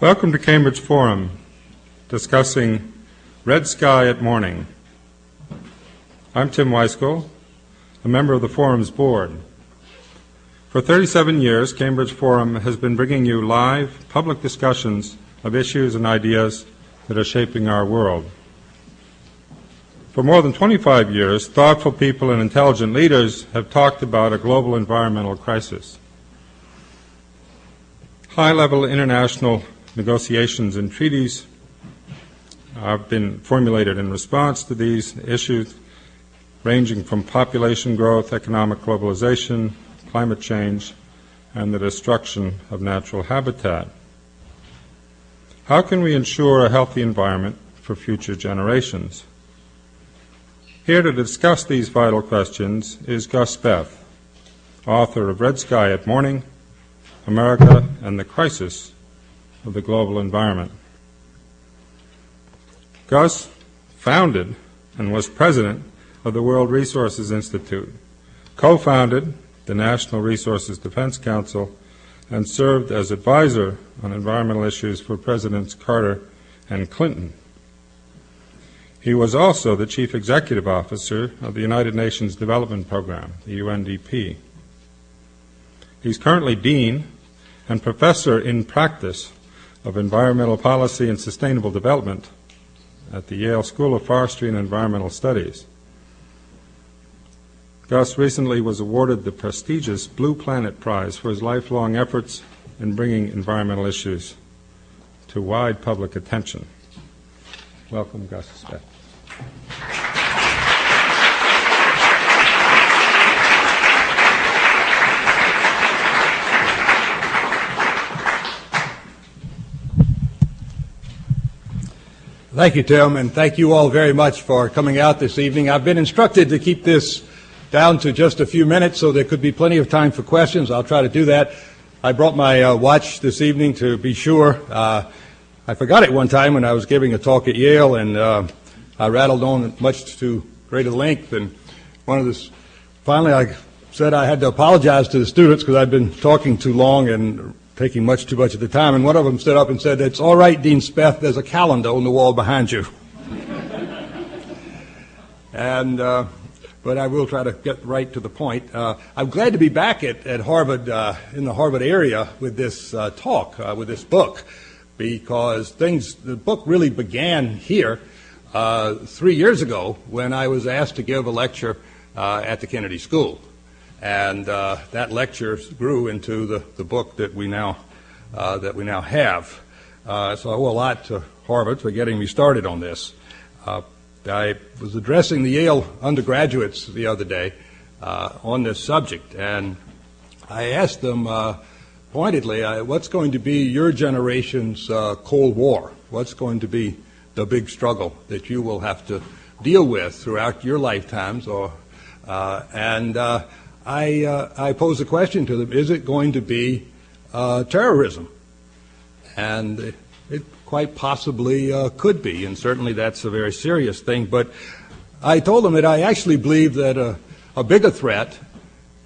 Welcome to Cambridge Forum, discussing Red Sky at Morning. I'm Tim Weiskell, a member of the Forum's board. For 37 years, Cambridge Forum has been bringing you live, public discussions of issues and ideas that are shaping our world. For more than 25 years, thoughtful people and intelligent leaders have talked about a global environmental crisis. High-level international negotiations and treaties have been formulated in response to these issues, ranging from population growth, economic globalization, climate change, and the destruction of natural habitat. How can we ensure a healthy environment for future generations? Here to discuss these vital questions is Gustave Speth, author of Red Sky at Morning, America and the Crisis of the Global Environment. Gus founded and was president of the World Resources Institute, co-founded the National Resources Defense Council, and served as advisor on environmental issues for Presidents Carter and Clinton. He was also the Chief Executive Officer of the United Nations Development Program, the UNDP. He's currently Dean and Professor in Practice of Environmental Policy and Sustainable Development at the Yale School of Forestry and Environmental Studies. Gus recently was awarded the prestigious Blue Planet Prize for his lifelong efforts in bringing environmental issues to wide public attention. Welcome, Gus Speth. Thank you, Tim, and thank you all very much for coming out this evening. I've been instructed to keep this down to just a few minutes, so there could be plenty of time for questions. I'll try to do that. I brought my watch this evening to be sure. I forgot it one time when I was giving a talk at Yale, and I rattled on much too great a length. And finally, I said I had to apologize to the students because I'd been talking too long and taking much too much of the time. And one of them stood up and said, "It's all right, Dean Speth, there's a calendar on the wall behind you." But I will try to get right to the point. I'm glad to be back at Harvard, in the Harvard area with this talk, with this book, because the book really began here 3 years ago when I was asked to give a lecture at the Kennedy School. And that lecture grew into the book that we now have. So I owe a lot to Harvard for getting me started on this. I was addressing the Yale undergraduates the other day on this subject, and I asked them pointedly, what's going to be your generation's Cold War? What's going to be the big struggle that you will have to deal with throughout your lifetimes? I posed a question to them, is it going to be terrorism? And it quite possibly could be, and certainly that's a very serious thing. But I told them that I actually believe that a bigger threat,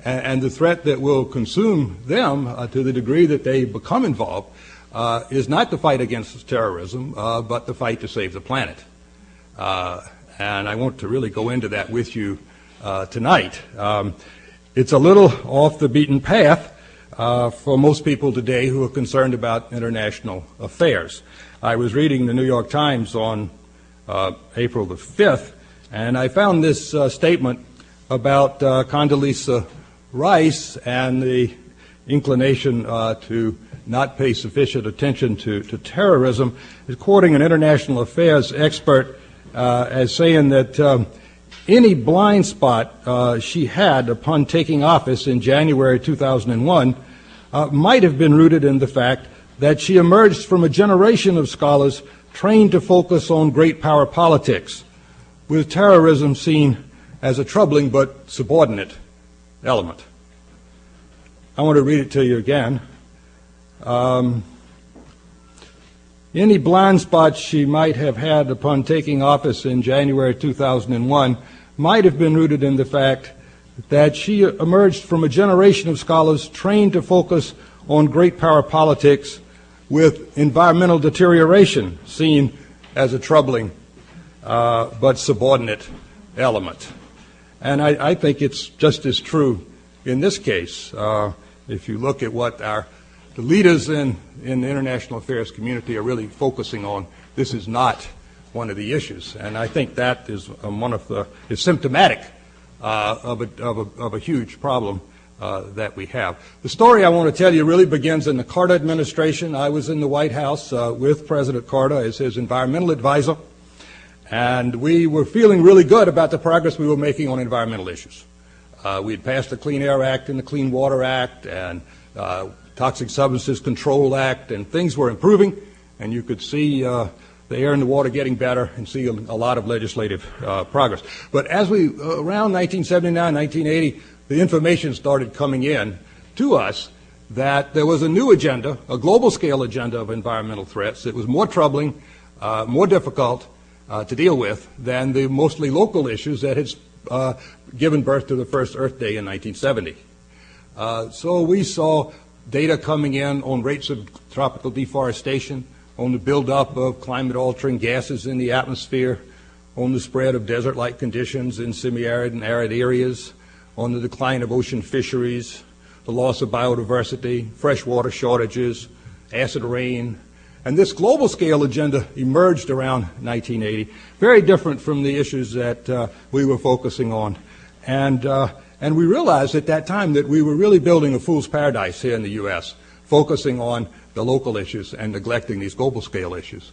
and the threat that will consume them to the degree that they become involved, is not the fight against terrorism, but the fight to save the planet. And I want to really go into that with you tonight. It's a little off the beaten path for most people today who are concerned about international affairs. I was reading the New York Times on April the 5th, and I found this statement about Condoleezza Rice and the inclination to not pay sufficient attention to terrorism. It's quoting an international affairs expert as saying that any blind spot she had upon taking office in January 2001 might have been rooted in the fact that she emerged from a generation of scholars trained to focus on great power politics, with terrorism seen as a troubling but subordinate element. I want to read it to you again. Any blind spots she might have had upon taking office in January 2001 might have been rooted in the fact that she emerged from a generation of scholars trained to focus on great power politics with environmental deterioration seen as a troubling but subordinate element. And I think it's just as true in this case. If you look at what the leaders in the international affairs community are really focusing on, this is not one of the issues. And I think that is is symptomatic of a huge problem that we have. The story I want to tell you really begins in the Carter administration. I was in the White House with President Carter as his environmental advisor, and we were feeling really good about the progress we were making on environmental issues. We had passed the Clean Air Act and the Clean Water Act and Toxic Substances Control Act, and things were improving, and you could see the air and the water getting better and see a lot of legislative progress. But as around 1979, 1980, the information started coming in to us that there was a new agenda, a global scale agenda of environmental threats. It was more troubling, more difficult to deal with than the mostly local issues that had given birth to the first Earth Day in 1970. So we saw data coming in on rates of tropical deforestation, on the buildup of climate-altering gases in the atmosphere, on the spread of desert-like conditions in semi-arid and arid areas, on the decline of ocean fisheries, the loss of biodiversity, freshwater shortages, acid rain. And this global scale agenda emerged around 1980, very different from the issues that we were focusing on. And we realized at that time that we were really building a fool's paradise here in the U.S., focusing on the local issues and neglecting these global scale issues.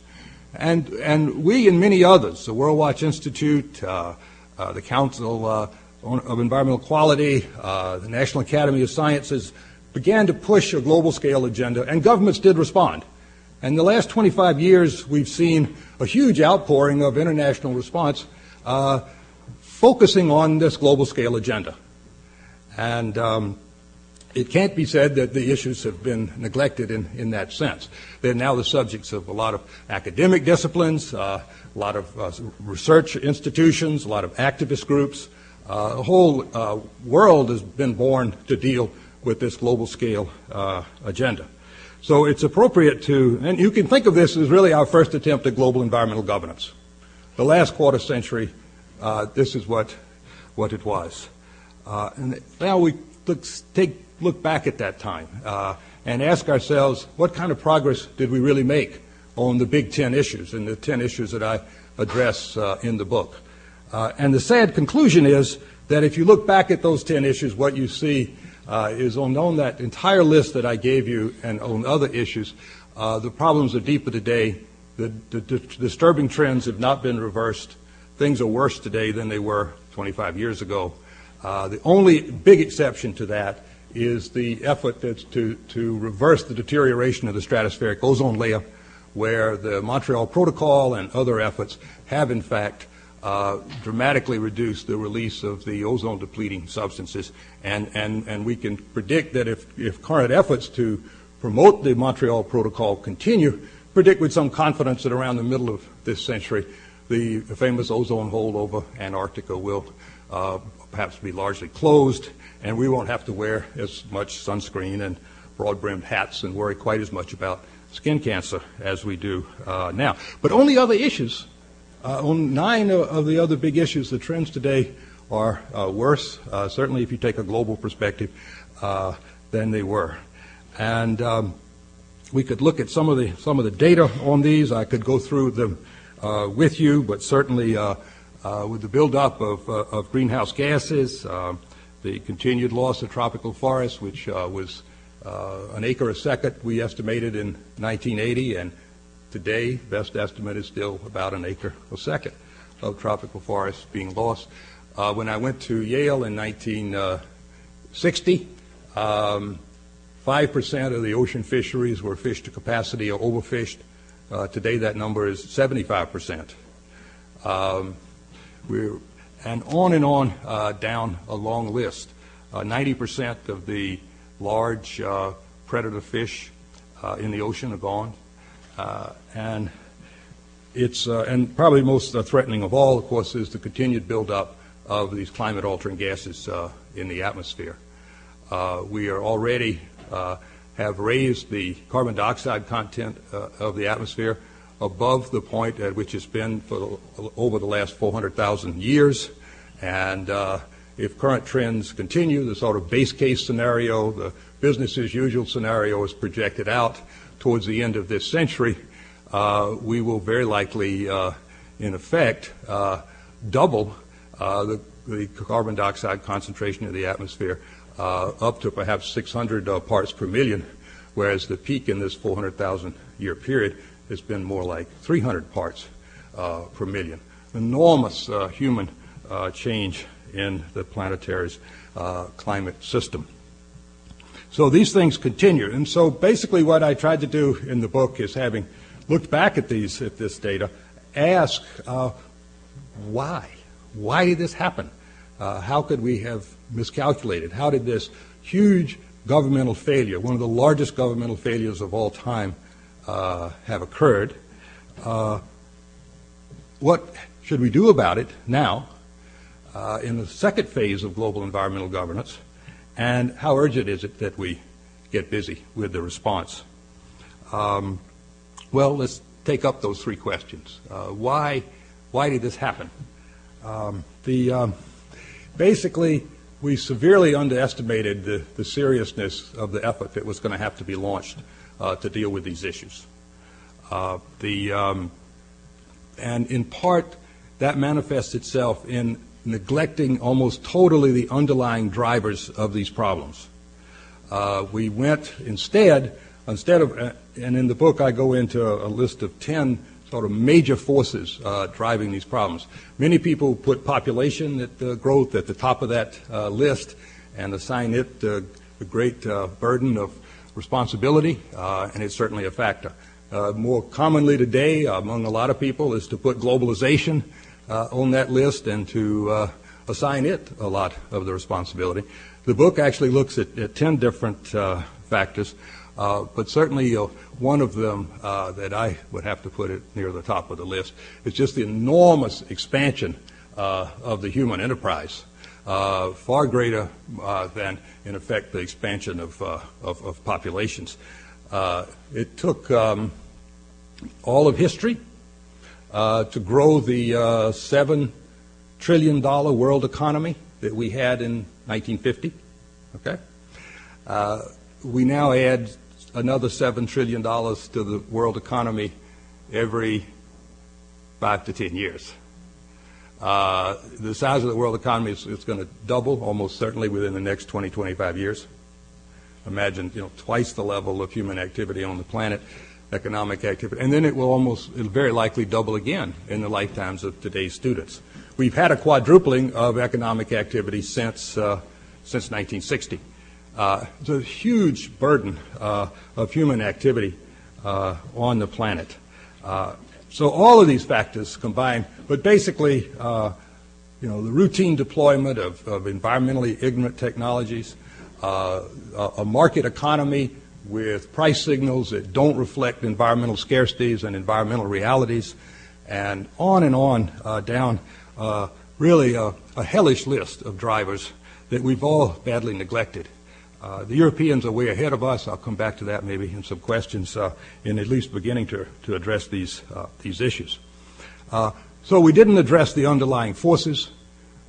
And we and many others, the World Watch Institute, the Council of Environmental Quality, the National Academy of Sciences, began to push a global scale agenda, and governments did respond. And the last 25 years, we've seen a huge outpouring of international response focusing on this global scale agenda. And it can't be said that the issues have been neglected in that sense. They're now the subjects of a lot of academic disciplines, a lot of research institutions, a lot of activist groups. The whole world has been born to deal with this global scale agenda. So it's appropriate and you can think of this as really our first attempt at global environmental governance. The last quarter century, this is what it was. And now we look back at that time and ask ourselves, what kind of progress did we really make on the big 10 issues, and the 10 issues that I address in the book? And the sad conclusion is that if you look back at those 10 issues, what you see is on that entire list that I gave you and on other issues, the problems are deeper today. The disturbing trends have not been reversed. Things are worse today than they were 25 years ago. The only big exception to that is the effort to reverse the deterioration of the stratospheric ozone layer, where the Montreal Protocol and other efforts have, in fact, dramatically reduced the release of the ozone-depleting substances. And we can predict that if current efforts to promote the Montreal Protocol continue, predict with some confidence that around the middle of this century, the famous ozone hole over Antarctica will perhaps be largely closed, and we won't have to wear as much sunscreen and broad-brimmed hats and worry quite as much about skin cancer as we do now. But on the other issues, on 9 of the other big issues, the trends today are worse, certainly if you take a global perspective, than they were. And we could look at some of the data on these. I could go through them with you, but certainly with the buildup of greenhouse gases, the continued loss of tropical forests, which was an acre a second, we estimated in 1980, and today, best estimate is still about an acre a second of tropical forests being lost. When I went to Yale in 1960, 5% of the ocean fisheries were fished to capacity or overfished. Today, that number is 75%. And on down a long list. 90% of the large predator fish in the ocean are gone. And probably most threatening of all, of course, is the continued buildup of these climate-altering gases in the atmosphere. We are already have raised the carbon dioxide content of the atmosphere above the point at which it's been for over the last 400,000 years. And if current trends continue, the sort of base case scenario, the business as usual scenario is projected out towards the end of this century, we will very likely, in effect, double the carbon dioxide concentration in the atmosphere up to perhaps 600 parts per million, whereas the peak in this 400,000 year period has been more like 300 parts per million. Enormous human change in the planetary's climate system. So these things continue. And so basically what I tried to do in the book is, having looked back at this data, ask why? Why did this happen? How could we have miscalculated? How did this huge governmental failure, one of the largest governmental failures of all time, have occurred? What should we do about it now in the second phase of global environmental governance? And how urgent is it that we get busy with the response? Well, let's take up those three questions. Why did this happen? Basically, we severely underestimated the seriousness of the effort that was going to have to be launched to deal with these issues. And in part, that manifests itself in neglecting almost totally the underlying drivers of these problems. We went instead of, and in the book I go into a list of 10 sort of major forces driving these problems. Many people put population growth at the top of that list and assign it the great burden of responsibility, and it's certainly a factor. More commonly today among a lot of people is to put globalization on that list and to assign it a lot of the responsibility. The book actually looks at 10 different factors, but certainly one of them that I would have to put it near the top of the list is just the enormous expansion of the human enterprise, far greater than, in effect, the expansion of populations. It took all of history to grow the $7 trillion world economy that we had in 1950. Okay, we now add another $7 trillion to the world economy every 5 to 10 years. The size of the world economy is going to double almost certainly within the next 20, 25 years. Imagine, twice the level of human activity on the planet, economic activity, and then it'll very likely double again in the lifetimes of today's students. We've had a quadrupling of economic activity since 1960. It's a huge burden of human activity on the planet. So all of these factors combine, but basically, the routine deployment of environmentally ignorant technologies, a market economy with price signals that don't reflect environmental scarcities and environmental realities, and on down really a hellish list of drivers that we've all badly neglected. The Europeans are way ahead of us. I'll come back to that maybe in some questions in at least beginning to address these issues. So we didn't address the underlying forces.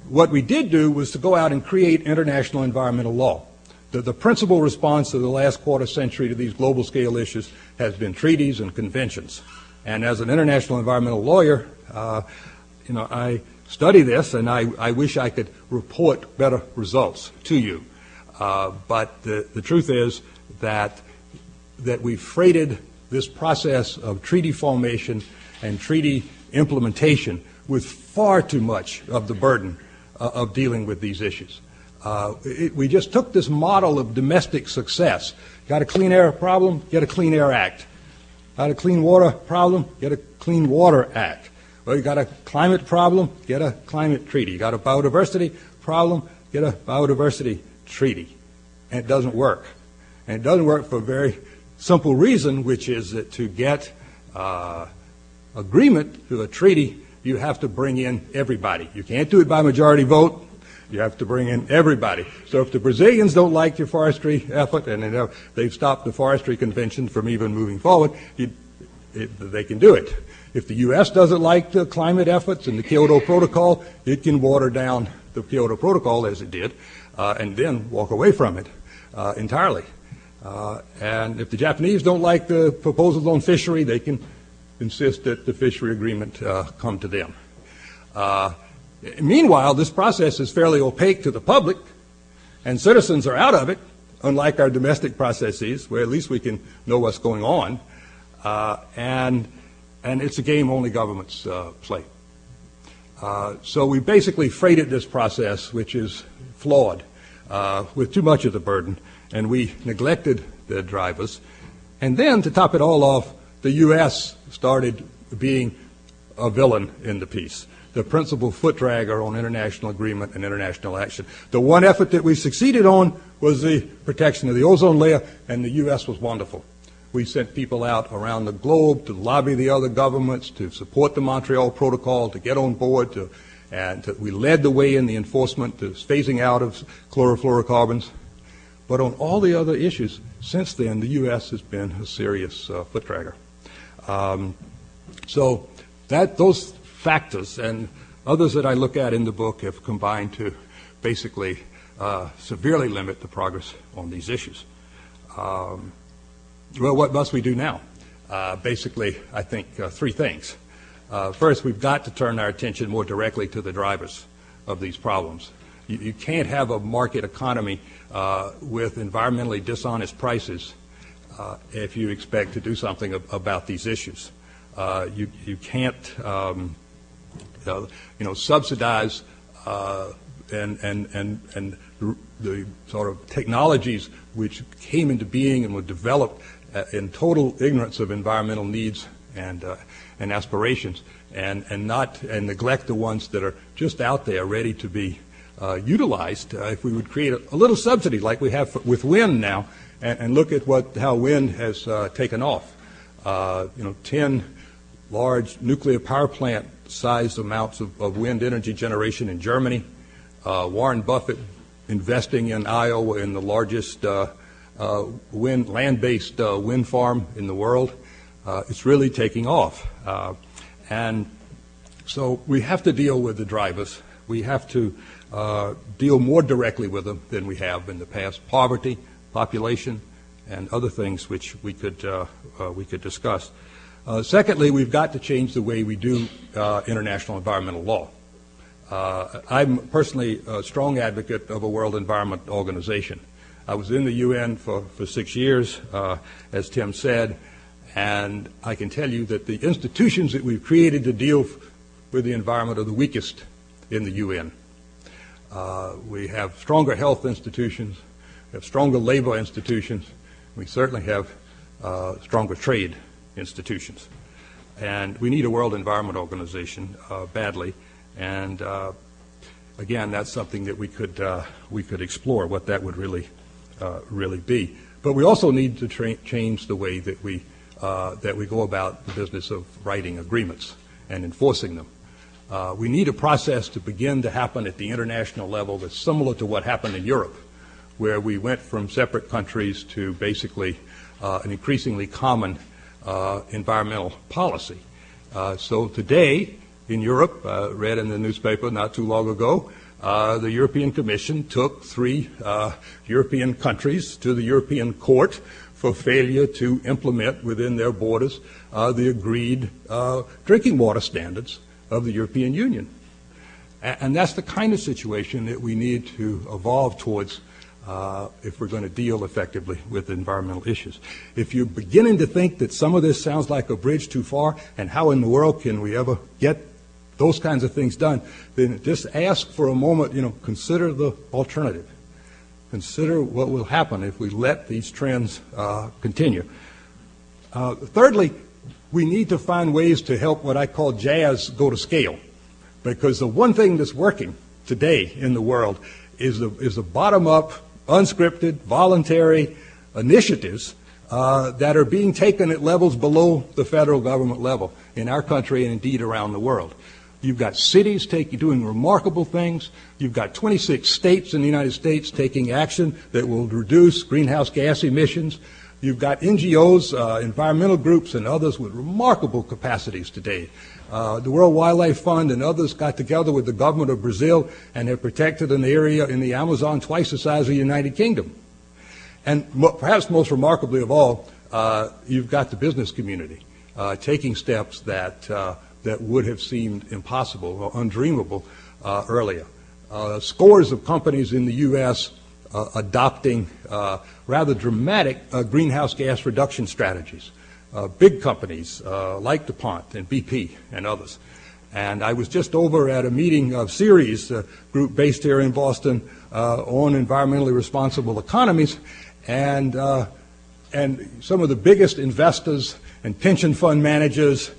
What we did do was to go out and create international environmental law. The principal response of the last quarter century to these global scale issues has been treaties and conventions. And as an international environmental lawyer, I study this, and I wish I could report better results to you. But the truth is that we've freighted this process of treaty formation and treaty implementation with far too much of the burden of dealing with these issues. We just took this model of domestic success. Got a clean air problem, get a Clean Air Act. Got a clean water problem, get a Clean Water Act. Well, you got a climate problem, get a climate treaty. You got a biodiversity problem, get a biodiversity treaty. And it doesn't work. And it doesn't work for a very simple reason, which is that to get agreement to a treaty, you have to bring in everybody. You can't do it by majority vote. You have to bring in everybody. So if the Brazilians don't like your forestry effort, and they've stopped the Forestry Convention from even moving forward, they can do it. If the U.S. doesn't like the climate efforts and the Kyoto Protocol, it can water down the Kyoto Protocol as it did, and then walk away from it entirely. And if the Japanese don't like the proposals on fishery, they can insist that the fishery agreement come to them. Meanwhile, this process is fairly opaque to the public, and citizens are out of it, unlike our domestic processes, where at least we can know what's going on. And it's a game only governments play. So we basically freighted this process, which is flawed, with too much of the burden, and we neglected the drivers. And then, to top it all off, the U.S. started being a villain in the piece, the principal foot dragger on international agreement and international action. The one effort that we succeeded on was the protection of the ozone layer, and the U.S. was wonderful. We sent people out around the globe to lobby the other governments to support the Montreal Protocol, to get on board, we led the way in the enforcement, to phasing out of chlorofluorocarbons. But on all the other issues, since then, the U.S. has been a serious foot dragger. So those factors and others that I look at in the book have combined to basically severely limit the progress on these issues. Well, what must we do now? Basically, I think three things. First, we've got to turn our attention more directly to the drivers of these problems. You can't have a market economy with environmentally dishonest prices if you expect to do something about these issues. You can't, subsidize and the sort of technologies which came into being and were developed in total ignorance of environmental needs and aspirations, and neglect the ones that are just out there ready to be utilized. If we would create a little subsidy like we have with wind now, and look at how wind has taken off. 10 large nuclear power plant sized amounts of wind energy generation in Germany. Warren Buffett investing in Iowa in the largest land-based wind farm in the world. It's really taking off. And so we have to deal with the drivers. We have to deal more directly with them than we have in the past. Poverty, population, and other things which we could discuss. Secondly, we've got to change the way we do international environmental law. I'm personally a strong advocate of a World Environment Organization. I was in the UN for 6 years, as Tim said, and I can tell you that the institutions that we've created to deal with the environment are the weakest in the UN. We have stronger health institutions, we have stronger labor institutions, we certainly have stronger trade institutions. And we need a World Environment Organization badly, and again, that's something that we could explore what that would really be. But we also need to change the way that we go about the business of writing agreements and enforcing them. We need a process to begin to happen at the international level that's similar to what happened in Europe, where we went from separate countries to basically an increasingly common environmental policy. So today in Europe, read in the newspaper not too long ago, the European Commission took 3 European countries to the European Court for failure to implement within their borders the agreed drinking water standards of the European Union. And that's the kind of situation that we need to evolve towards if we're going to deal effectively with environmental issues. If you're beginning to think that some of this sounds like a bridge too far, and how in the world can we ever get those kinds of things done, then just ask for a moment, consider the alternative. Consider what will happen if we let these trends continue. Thirdly, we need to find ways to help what I call jazz go to scale, because the one thing that's working today in the world is the bottom-up, unscripted, voluntary initiatives that are being taken at levels below the federal government level in our country and indeed around the world. You've got cities doing remarkable things. You've got 26 states in the United States taking action that will reduce greenhouse gas emissions. You've got NGOs, environmental groups, and others with remarkable capacities today. The World Wildlife Fund and others got together with the government of Brazil and have protected an area in the Amazon twice the size of the United Kingdom. And perhaps most remarkably of all, you've got the business community taking steps that would have seemed impossible or undreamable earlier. Scores of companies in the U.S. Adopting rather dramatic greenhouse gas reduction strategies. Big companies like DuPont and BP and others. And I was just over at a meeting of Ceres, a group based here in Boston, on environmentally responsible economies, and some of the biggest investors and pension fund managers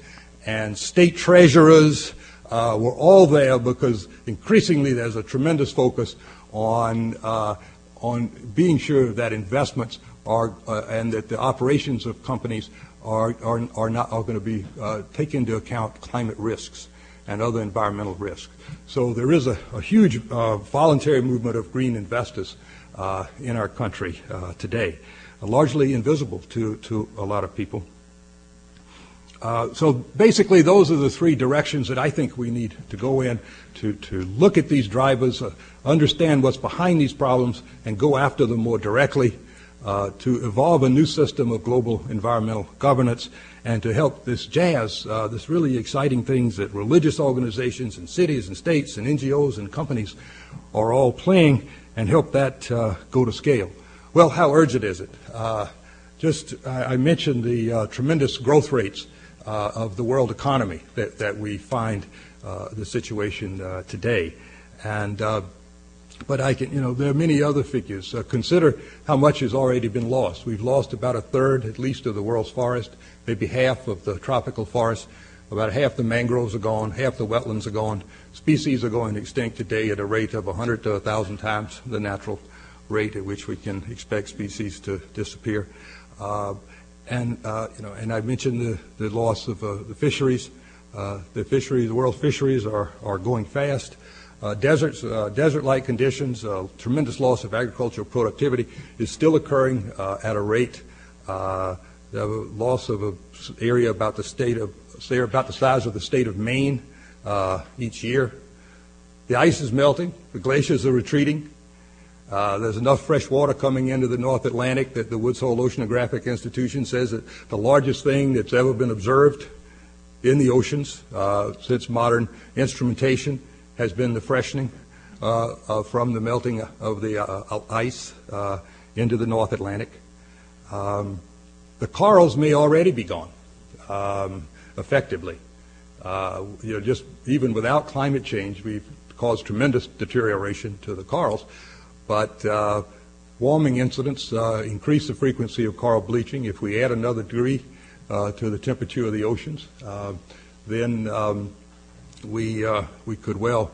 and state treasurers were all there because increasingly there's a tremendous focus on being sure that investments are and that the operations of companies are going to be take into account climate risks and other environmental risks. So there is a huge voluntary movement of green investors in our country today, largely invisible to a lot of people. So basically, those are the three directions that I think we need to go in to look at these drivers, understand what's behind these problems, and go after them more directly, to evolve a new system of global environmental governance, and to help this this really exciting things that religious organizations and cities and states and NGOs and companies are all playing, and help that go to scale. Well, how urgent is it? I mentioned the tremendous growth rates of the world economy that we find the situation today, and but there are many other figures. Consider how much has already been lost. We've lost about a third, at least, of the world's forest, maybe half of the tropical forest. About half the mangroves are gone, half the wetlands are gone. Species are going extinct today at a rate of 100 to 1,000 times the natural rate at which we can expect species to disappear. And I mentioned the loss of the fisheries. The world fisheries are going fast. Desert-like conditions, tremendous loss of agricultural productivity is still occurring at a rate. The loss of an area about the size of the state of Maine each year. The ice is melting. The glaciers are retreating. There's enough fresh water coming into the North Atlantic that the Woods Hole Oceanographic Institution says that the largest thing that's ever been observed in the oceans since modern instrumentation has been the freshening from the melting of the ice into the North Atlantic. The corals may already be gone effectively. Just even without climate change, we've caused tremendous deterioration to the corals. But warming incidents increase the frequency of coral bleaching. If we add another degree to the temperature of the oceans, then we could well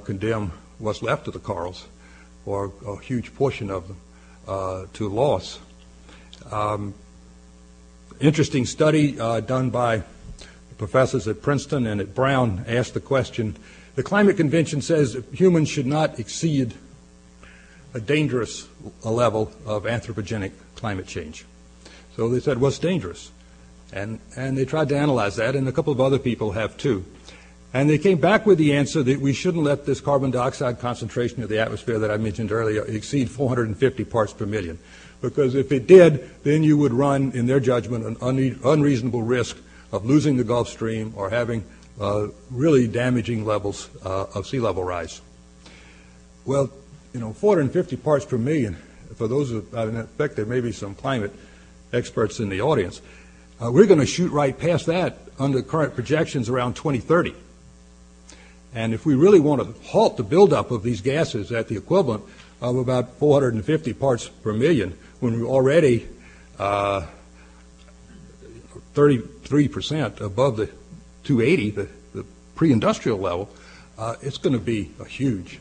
condemn what's left of the corals, or a huge portion of them, to loss. Interesting study done by professors at Princeton and at Brown asked the question, the Climate Convention says that humans should not exceed a dangerous level of anthropogenic climate change. So they said, what's dangerous? And they tried to analyze that, and a couple of other people have too. And they came back with the answer that we shouldn't let this carbon dioxide concentration of the atmosphere that I mentioned earlier exceed 450 parts per million. Because if it did, then you would run, in their judgment, an unreasonable risk of losing the Gulf Stream or having really damaging levels of sea level rise. Well, 450 parts per million, for those who, in fact, there may be some climate experts in the audience, we're going to shoot right past that under current projections around 2030. And if we really want to halt the buildup of these gases at the equivalent of about 450 parts per million, when we're already 33% above the 280, the pre-industrial level, it's going to be a huge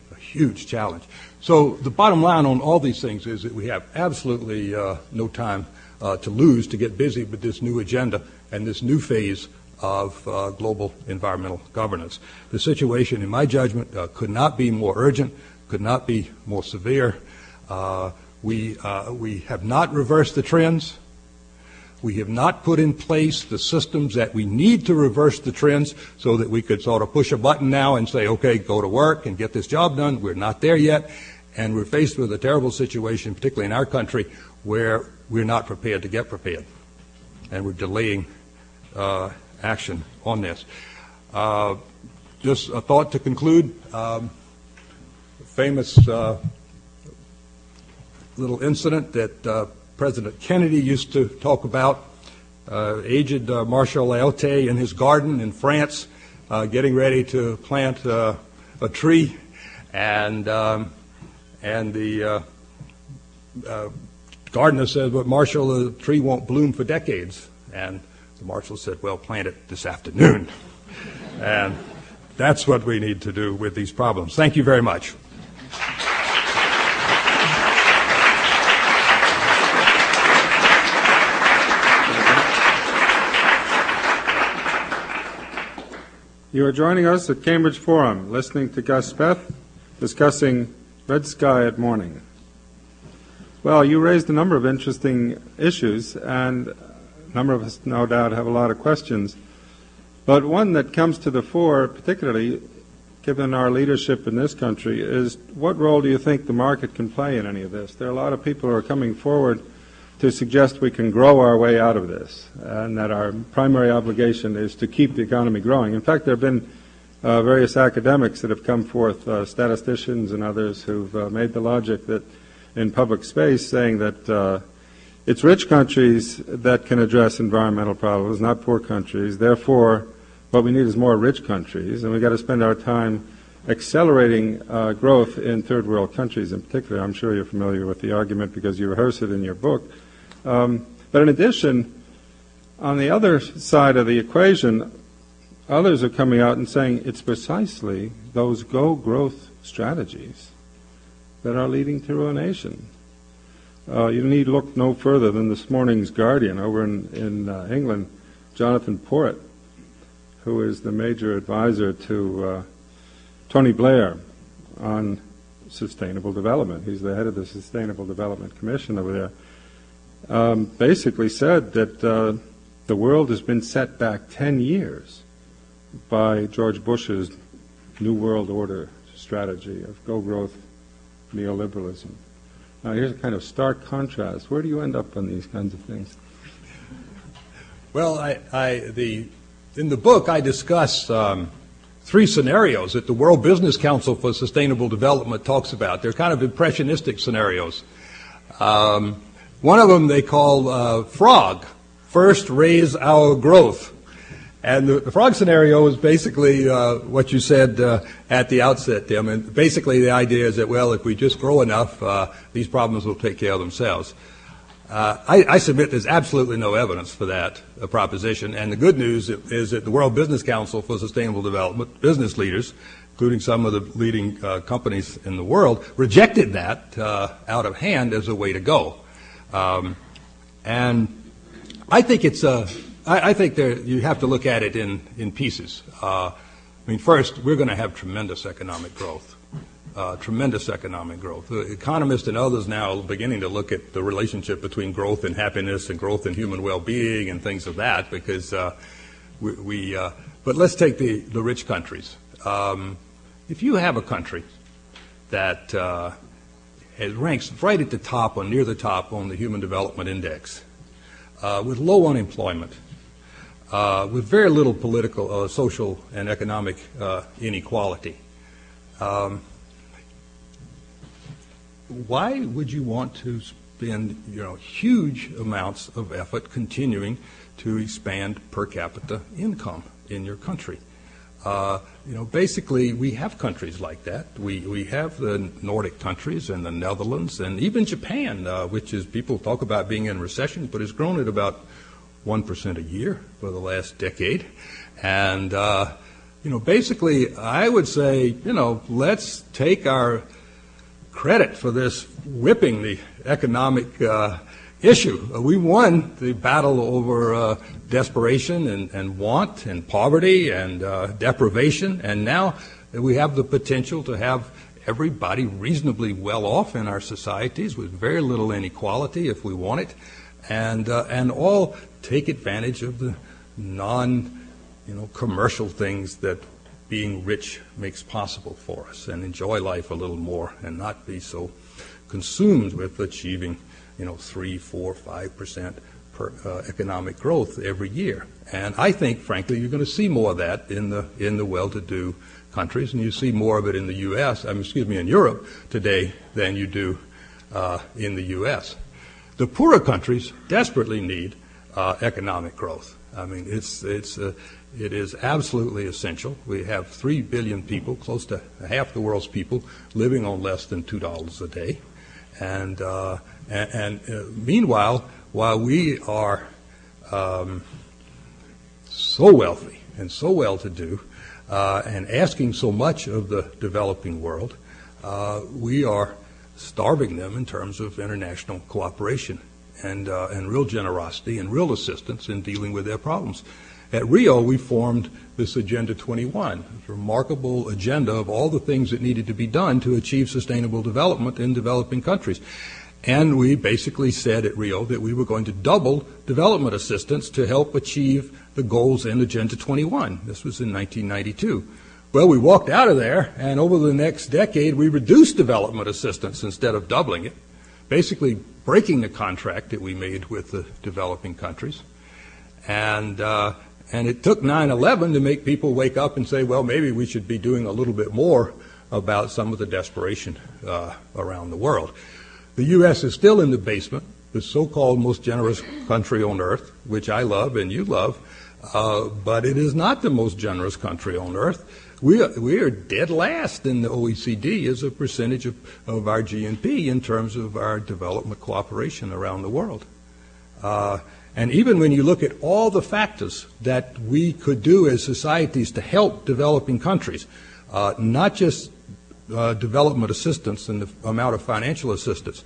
challenge. So the bottom line on all these things is that we have absolutely no time to lose to get busy with this new agenda and this new phase of global environmental governance. The situation, in my judgment, could not be more urgent, could not be more severe. We have not reversed the trends. We have not put in place the systems that we need to reverse the trends so that we could sort of push a button now and say, okay, go to work and get this job done. We're not there yet. And we're faced with a terrible situation, particularly in our country, where we're not prepared to get prepared. And we're delaying action on this. Just a thought to conclude. Famous little incident that President Kennedy used to talk about, aged Marshal Laote in his garden in France, getting ready to plant a tree, and the gardener said, "But Marshal, the tree won't bloom for decades." And the marshal said, "Well, plant it this afternoon." And that's what we need to do with these problems. Thank you very much. You are joining us at Cambridge Forum, listening to Gus Speth discussing Red Sky at Morning. Well, you raised a number of interesting issues, and a number of us, no doubt, have a lot of questions. But one that comes to the fore, particularly given our leadership in this country, is what role do you think the market can play in any of this? There are a lot of people who are coming forward to suggest we can grow our way out of this, and that our primary obligation is to keep the economy growing. In fact, there have been various academics that have come forth, statisticians and others, who've made the logic that in public space, saying that it's rich countries that can address environmental problems, not poor countries. Therefore, what we need is more rich countries, and we've got to spend our time accelerating growth in third world countries in particular. I'm sure you're familiar with the argument because you rehearse it in your book. But in addition, on the other side of the equation, others are coming out and saying it's precisely those go-growth strategies that are leading to ruination. You need look no further than this morning's Guardian over in England, Jonathan Porritt, who is the major advisor to Tony Blair on sustainable development. He's the head of the Sustainable Development Commission over there. Basically said that the world has been set back 10 years by George Bush's New World Order strategy of go-growth neoliberalism. Now, here's a kind of stark contrast. Where do you end up on these kinds of things? Well, in the book, I discuss three scenarios that the World Business Council for Sustainable Development talks about. They're kind of impressionistic scenarios. One of them they call FROG, First Raise Our Growth. And the FROG scenario is basically what you said at the outset, Tim. And basically the idea is that, well, if we just grow enough, these problems will take care of themselves. I submit there's absolutely no evidence for that proposition. And the good news is that the World Business Council for Sustainable Development, business leaders, including some of the leading companies in the world, rejected that out of hand as a way to go. And I think you have to look at it in pieces. I mean, first, we're going to have tremendous economic growth. Economists and others now are beginning to look at the relationship between growth and happiness and growth and human well-being and things of that, because but let's take the rich countries. If you have a country that ranks right at the top or near the top on the Human Development Index, with low unemployment, with very little political, social, and economic inequality, why would you want to spend, huge amounts of effort continuing to expand per capita income in your country? Basically, we have countries like that. We have the Nordic countries and the Netherlands and even Japan, which is, people talk about being in recession, but has grown at about 1% a year for the last decade. And, basically, I would say, let's take our credit for this whipping the economic issue. We won the battle over desperation and want and poverty and deprivation, and now we have the potential to have everybody reasonably well off in our societies with very little inequality if we want it, and all take advantage of the commercial things that being rich makes possible for us, and enjoy life a little more and not be so consumed with achieving 3, 4, 5% economic growth every year. And I think, frankly, you're going to see more of that in the well-to-do countries, and you see more of it in the U.S. In Europe today than you do in the U.S. The poorer countries desperately need economic growth. I mean, it is absolutely essential. We have 3 billion people, close to half the world's people, living on less than $2 a day, and meanwhile, while we are so wealthy and so well-to-do, and asking so much of the developing world, we are starving them in terms of international cooperation and real generosity and real assistance in dealing with their problems. At Rio, we formed this Agenda 21, a remarkable agenda of all the things that needed to be done to achieve sustainable development in developing countries. And we basically said at Rio that we were going to double development assistance to help achieve the goals in Agenda 21. This was in 1992. Well, we walked out of there, and over the next decade, we reduced development assistance instead of doubling it, basically breaking the contract that we made with the developing countries. And it took 9/11 to make people wake up and say, well, maybe we should be doing a little bit more about some of the desperation around the world. The U.S. is still in the basement, the so-called most generous country on earth, which I love and you love, but it is not the most generous country on earth. We are dead last in the OECD as a percentage of our GNP in terms of our development cooperation around the world. And even when you look at all the factors that we could do as societies to help developing countries, not just development assistance and the amount of financial assistance,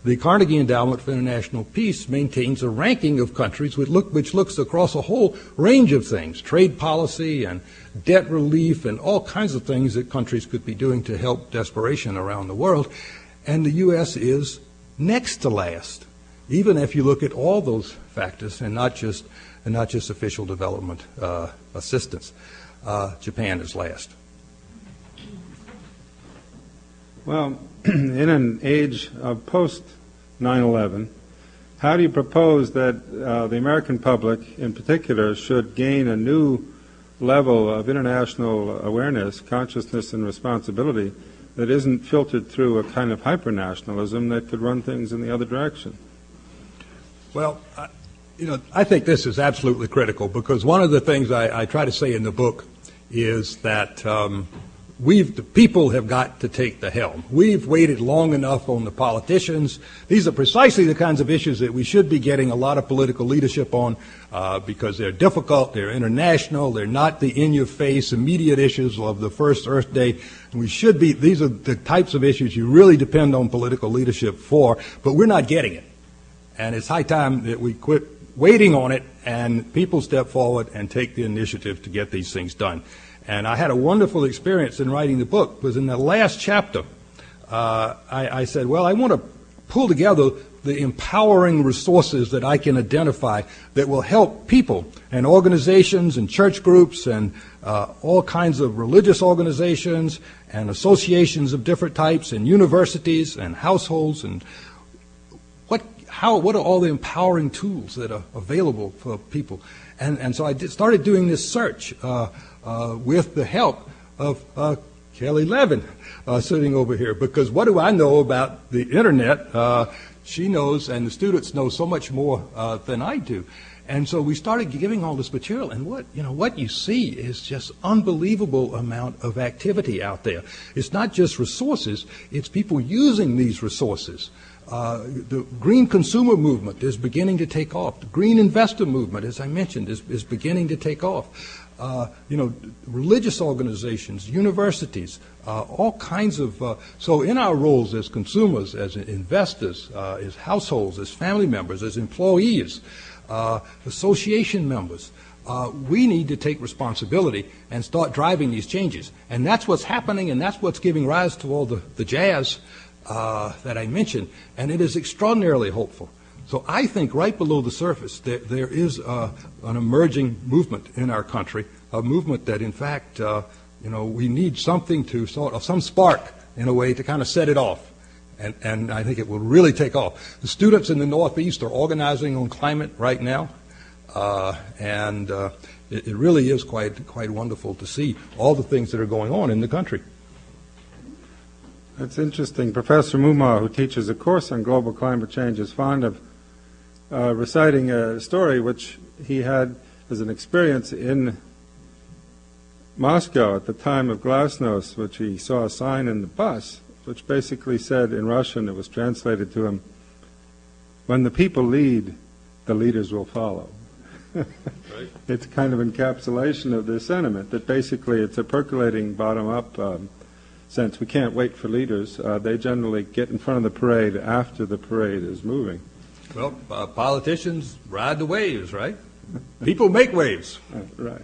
the Carnegie Endowment for International Peace maintains a ranking of countries which looks across a whole range of things, trade policy and debt relief and all kinds of things that countries could be doing to help desperation around the world. And the U.S. is next to last, even if you look at all those factors and not just official development assistance. Japan is last. Well, in an age of post-9/11, how do you propose that the American public in particular should gain a new level of international awareness, consciousness, and responsibility that isn't filtered through a kind of hyper-nationalism that could run things in the other direction? Well, I think this is absolutely critical, because one of the things I try to say in the book is that the people have got to take the helm. We've waited long enough on the politicians. These are precisely the kinds of issues that we should be getting a lot of political leadership on, because they're difficult, they're international, they're not the in-your-face, immediate issues of the first Earth Day. These are the types of issues you really depend on political leadership for, but we're not getting it. And it's high time that we quit waiting on it and people step forward and take the initiative to get these things done. And I had a wonderful experience in writing the book, because in the last chapter, I said, well, I want to pull together the empowering resources that I can identify that will help people and organizations and church groups and all kinds of religious organizations and associations of different types and universities and households, and what are all the empowering tools that are available for people. And so I started doing this search with the help of Kelly Levin sitting over here, because what do I know about the internet? She knows, and the students know so much more than I do. And so we started giving all this material, and what you see is just unbelievable amount of activity out there. It's not just resources, it's people using these resources. The green consumer movement is beginning to take off. The green investor movement, as I mentioned, is beginning to take off. Religious organizations, universities, all kinds of, so in our roles as consumers, as investors, as households, as family members, as employees, association members, we need to take responsibility and start driving these changes. And that's what's happening, and that's what's giving rise to all the jazz that I mentioned, and it is extraordinarily hopeful. So I think right below the surface there is an emerging movement in our country, a movement that in fact we need something to sort of, some spark in a way to kind of set it off. And I think it will really take off. The students in the Northeast are organizing on climate right now, and it really is quite wonderful to see all the things that are going on in the country. That's interesting. Professor Mumma, who teaches a course on global climate change, is fond of reciting a story which he had as an experience in Moscow at the time of Glasnost, which he saw a sign in the bus which basically said in Russian, it was translated to him, "When the people lead, the leaders will follow." Right. It's kind of encapsulation of this sentiment that basically it's a percolating bottom-up sense. We can't wait for leaders. They generally get in front of the parade after the parade is moving. Well, politicians ride the waves, right? People make waves. Right.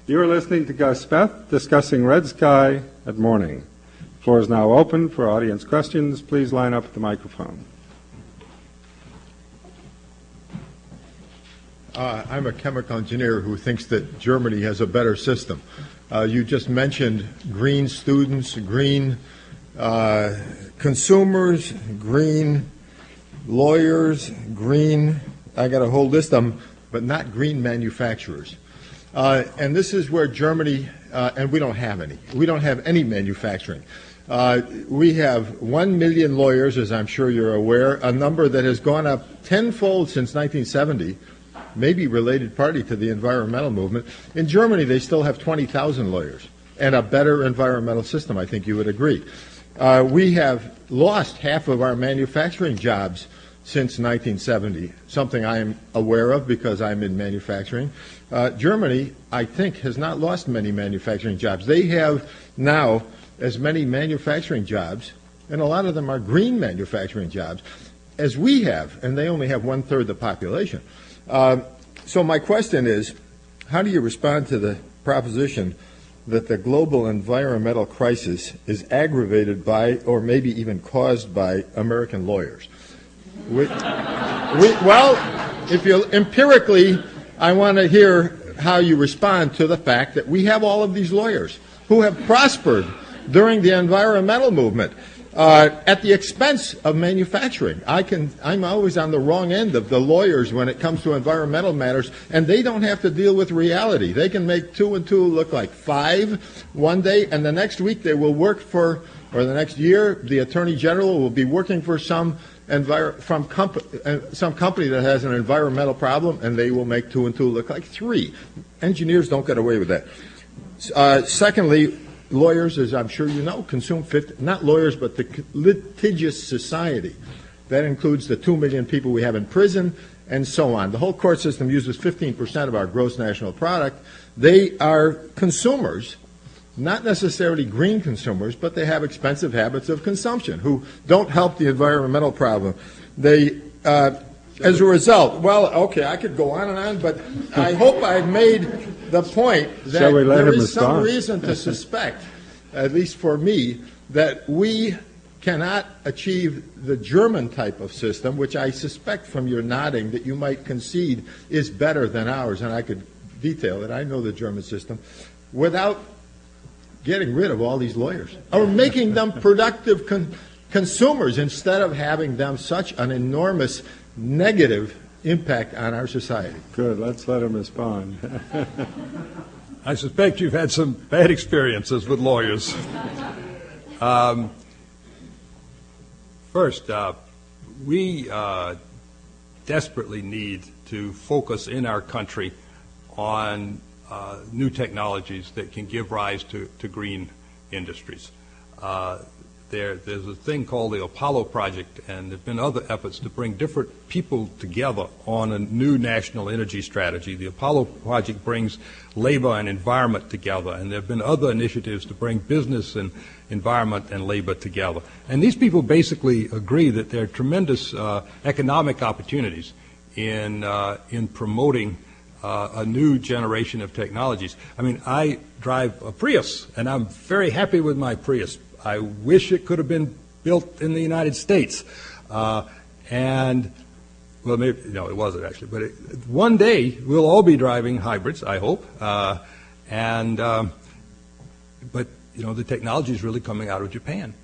You are listening to Gus Speth discussing red sky at morning. The floor is now open for audience questions. Please line up at the microphone. I'm a chemical engineer who thinks that Germany has a better system. You just mentioned green students, green consumers, green lawyers, green, I got a whole list of them, but not green manufacturers. And this is where Germany, and we don't have any. We don't have any manufacturing. We have 1 million lawyers, as I'm sure you're aware, a number that has gone up tenfold since 1970, maybe related partly to the environmental movement. In Germany, they still have 20,000 lawyers and a better environmental system, I think you would agree. We have lost half of our manufacturing jobs since 1970, something I am aware of because I'm in manufacturing. Germany, I think, has not lost many manufacturing jobs. They have now as many manufacturing jobs, and a lot of them are green manufacturing jobs, as we have, and they only have 1/3 the population. So my question is, how do you respond to the proposition that the global environmental crisis is aggravated by, or maybe even caused by, American lawyers? Well, if you empirically, I want to hear how you respond to the fact that we have all of these lawyers who have prospered during the environmental movement at the expense of manufacturing. I'm always on the wrong end of the lawyers when it comes to environmental matters, and they don't have to deal with reality. They can make 2 and 2 look like 5 one day, and the next week they will work for, or the next year, the Attorney General will be working for some company that has an environmental problem, and they will make 2 and 2 look like 3. Engineers don't get away with that. Secondly, lawyers, as I'm sure you know, consume not lawyers, but the litigious society. That includes the 2 million people we have in prison and so on. The whole court system uses 15% of our gross national product. They are consumers, not necessarily green consumers, but they have expensive habits of consumption who don't help the environmental problem. They, as a result, well, okay, I could go on and on, but I hope I've made the point that there is some reason to suspect, at least for me, that we cannot achieve the German type of system, which I suspect from your nodding that you might concede is better than ours, and I could detail it. I know the German system, without getting rid of all these lawyers, or making them productive consumers instead of having them such an enormous negative impact on our society. Good. Let's let him respond. I suspect you've had some bad experiences with lawyers. First, we desperately need to focus in our country on new technologies that can give rise to green industries. There's a thing called the Apollo Project, and there have been other efforts to bring different people together on a new national energy strategy. The Apollo Project brings labor and environment together, and there have been other initiatives to bring business and environment and labor together. And these people basically agree that there are tremendous economic opportunities in promoting a new generation of technologies. I mean, I drive a Prius, and I'm very happy with my Prius. I wish it could have been built in the United States. Well, maybe, no, it wasn't actually. But one day, we'll all be driving hybrids, I hope. But, you know, the technology is really coming out of Japan.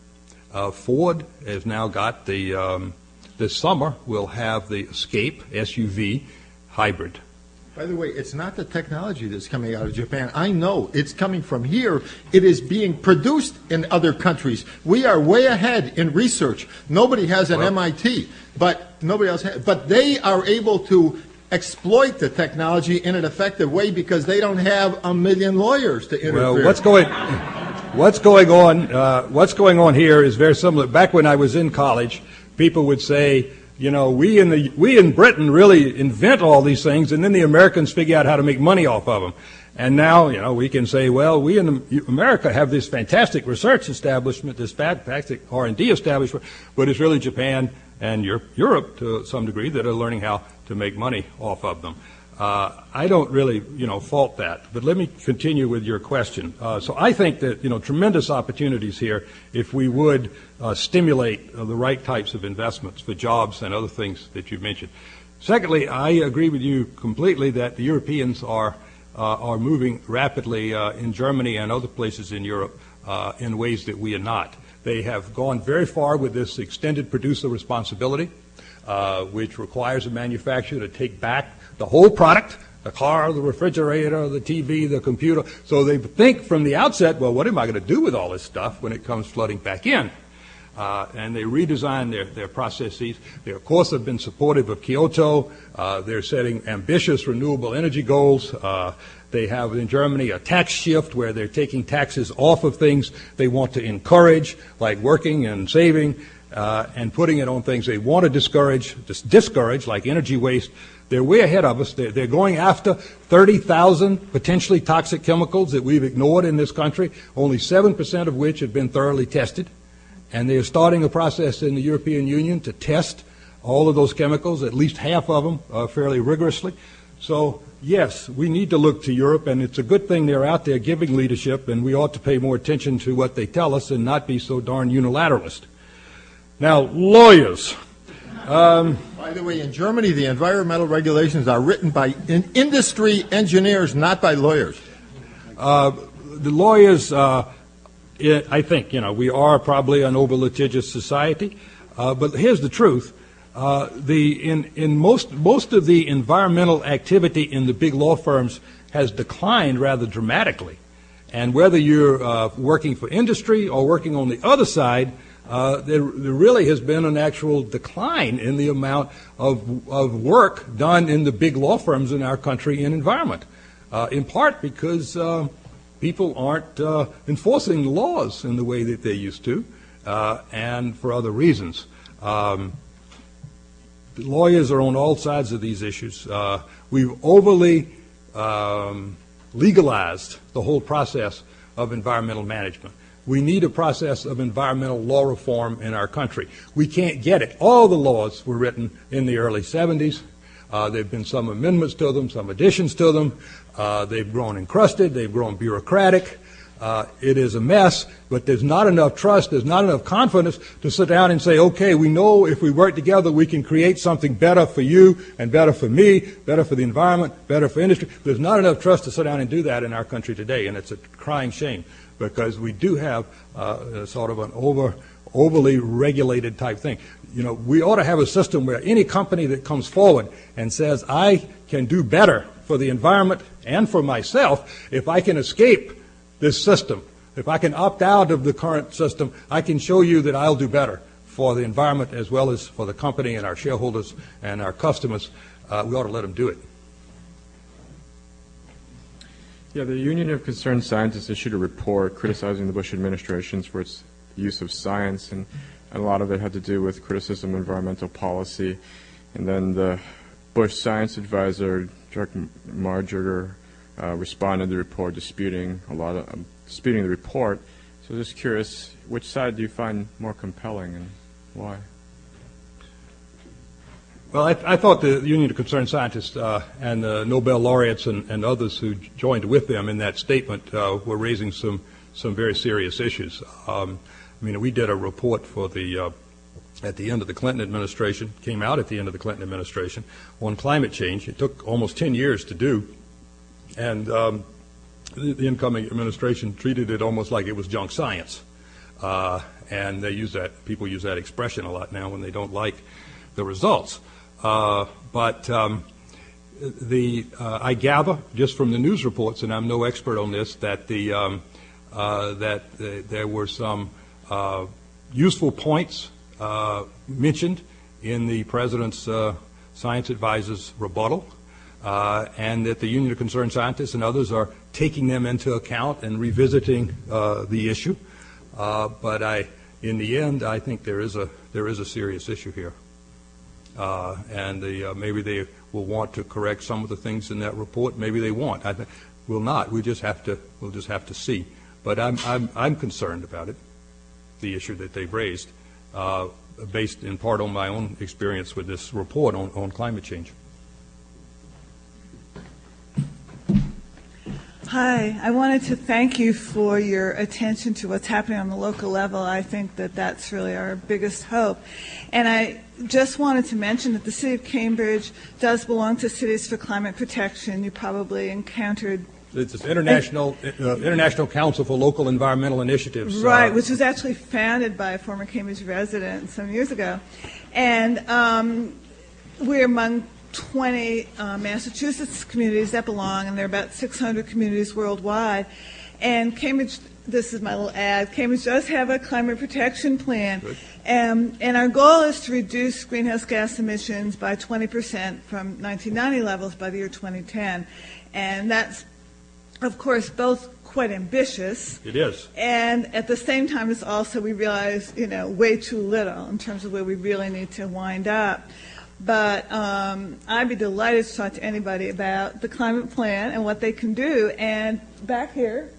Ford has now got this summer, we'll have the Escape SUV hybrid. By the way, it's not the technology that's coming out of Japan. I know it's coming from here. It is being produced in other countries. We are way ahead in research. Nobody has an MIT, but nobody else has. But they are able to exploit the technology in an effective way because they don't have a million lawyers to interfere. Well, what's going on here is very similar. Back when I was in college, people would say, you know, we in Britain really invent all these things, and then the Americans figure out how to make money off of them. And now, you know, we can say, well, we in America have this fantastic research establishment, this fantastic R&D establishment, but it's really Japan and Europe to some degree that are learning how to make money off of them. I don't really, you know, fault that. But let me continue with your question. So I think that, you know, tremendous opportunities here if we would stimulate the right types of investments for jobs and other things that you've mentioned. Secondly, I agree with you completely that the Europeans are moving rapidly in Germany and other places in Europe in ways that we are not. They have gone very far with this extended producer responsibility, which requires a manufacturer to take back the whole product, the car, the refrigerator, the TV, the computer. So they think from the outset, well, what am I going to do with all this stuff when it comes flooding back in? And they redesign their processes. They, of course, have been supportive of Kyoto. They're setting ambitious renewable energy goals. They have in Germany a tax shift where they're taking taxes off of things they want to encourage, like working and saving, and putting it on things they want to discourage, like energy waste. They're way ahead of us. They're going after 30,000 potentially toxic chemicals that we've ignored in this country, only 7% of which have been thoroughly tested. And they're starting a process in the European Union to test all of those chemicals, at least half of them, fairly rigorously. So, yes, we need to look to Europe, and it's a good thing they're out there giving leadership, and we ought to pay more attention to what they tell us and not be so darn unilateralist. Now, lawyers. By the way, in Germany, the environmental regulations are written by industry engineers, not by lawyers. The lawyers, I think, you know, we are probably an over-litigious society, but here's the truth. In most of the environmental activity in the big law firms has declined rather dramatically. And whether you're working for industry or working on the other side, there really has been an actual decline in the amount of work done in the big law firms in our country in environment, in part because people aren't enforcing the laws in the way that they used to, and for other reasons. Lawyers are on all sides of these issues. We've overly legalized the whole process of environmental management. We need a process of environmental law reform in our country. We can't get it. All the laws were written in the early 70s. There have been some amendments to them, some additions to them. They've grown encrusted. They've grown bureaucratic. It is a mess, but there's not enough trust, there's not enough confidence to sit down and say, okay, we know if we work together we can create something better for you and better for me, better for the environment, better for industry. There's not enough trust to sit down and do that in our country today, and it's a crying shame because we do have sort of an overly regulated type thing. You know, we ought to have a system where any company that comes forward and says, I can do better for the environment and for myself if I can escape this system. If I can opt out of the current system, I can show you that I'll do better for the environment as well as for the company and our shareholders and our customers, we ought to let them do it. Yeah, the Union of Concerned Scientists issued a report criticizing the Bush administrations for its use of science, and a lot of it had to do with criticism of environmental policy. And then the Bush science advisor, Director Marger, responded to the report disputing the report. So just curious, which side do you find more compelling and why? Well, I thought the Union of Concerned Scientists and the Nobel laureates and others who joined with them in that statement were raising some very serious issues. We did a report for at the end of the Clinton administration, came out at the end of the Clinton administration, on climate change. It took almost 10 years to do, and the incoming administration treated it almost like it was junk science. And people use that expression a lot now when they don't like the results. But I gather just from the news reports, and I'm no expert on this, that there were some useful points mentioned in the President's science advisor's rebuttal, and that the Union of Concerned Scientists and others are taking them into account and revisiting the issue. But in the end, I think there is a serious issue here. And maybe they will want to correct some of the things in that report. Maybe they won't. I think will not. We'll just have to see. But I'm concerned about it, the issue that they've raised, based in part on my own experience with this report on climate change. Hi, I wanted to thank you for your attention to what's happening on the local level. I think that that's really our biggest hope. And I just wanted to mention that the City of Cambridge does belong to Cities for Climate Protection. You probably encountered... It's International Council for Local Environmental Initiatives. Right, which was actually founded by a former Cambridge resident some years ago. And we're among 20 Massachusetts communities that belong, and there are about 600 communities worldwide. And Cambridge, this is my little ad, Cambridge does have a climate protection plan. And our goal is to reduce greenhouse gas emissions by 20% from 1990 levels by the year 2010. And that's, of course, both quite ambitious. It is. And at the same time, it's also, we realize, way too little in terms of where we really need to wind up. But I'd be delighted to talk to anybody about the climate plan and what they can do. And back here,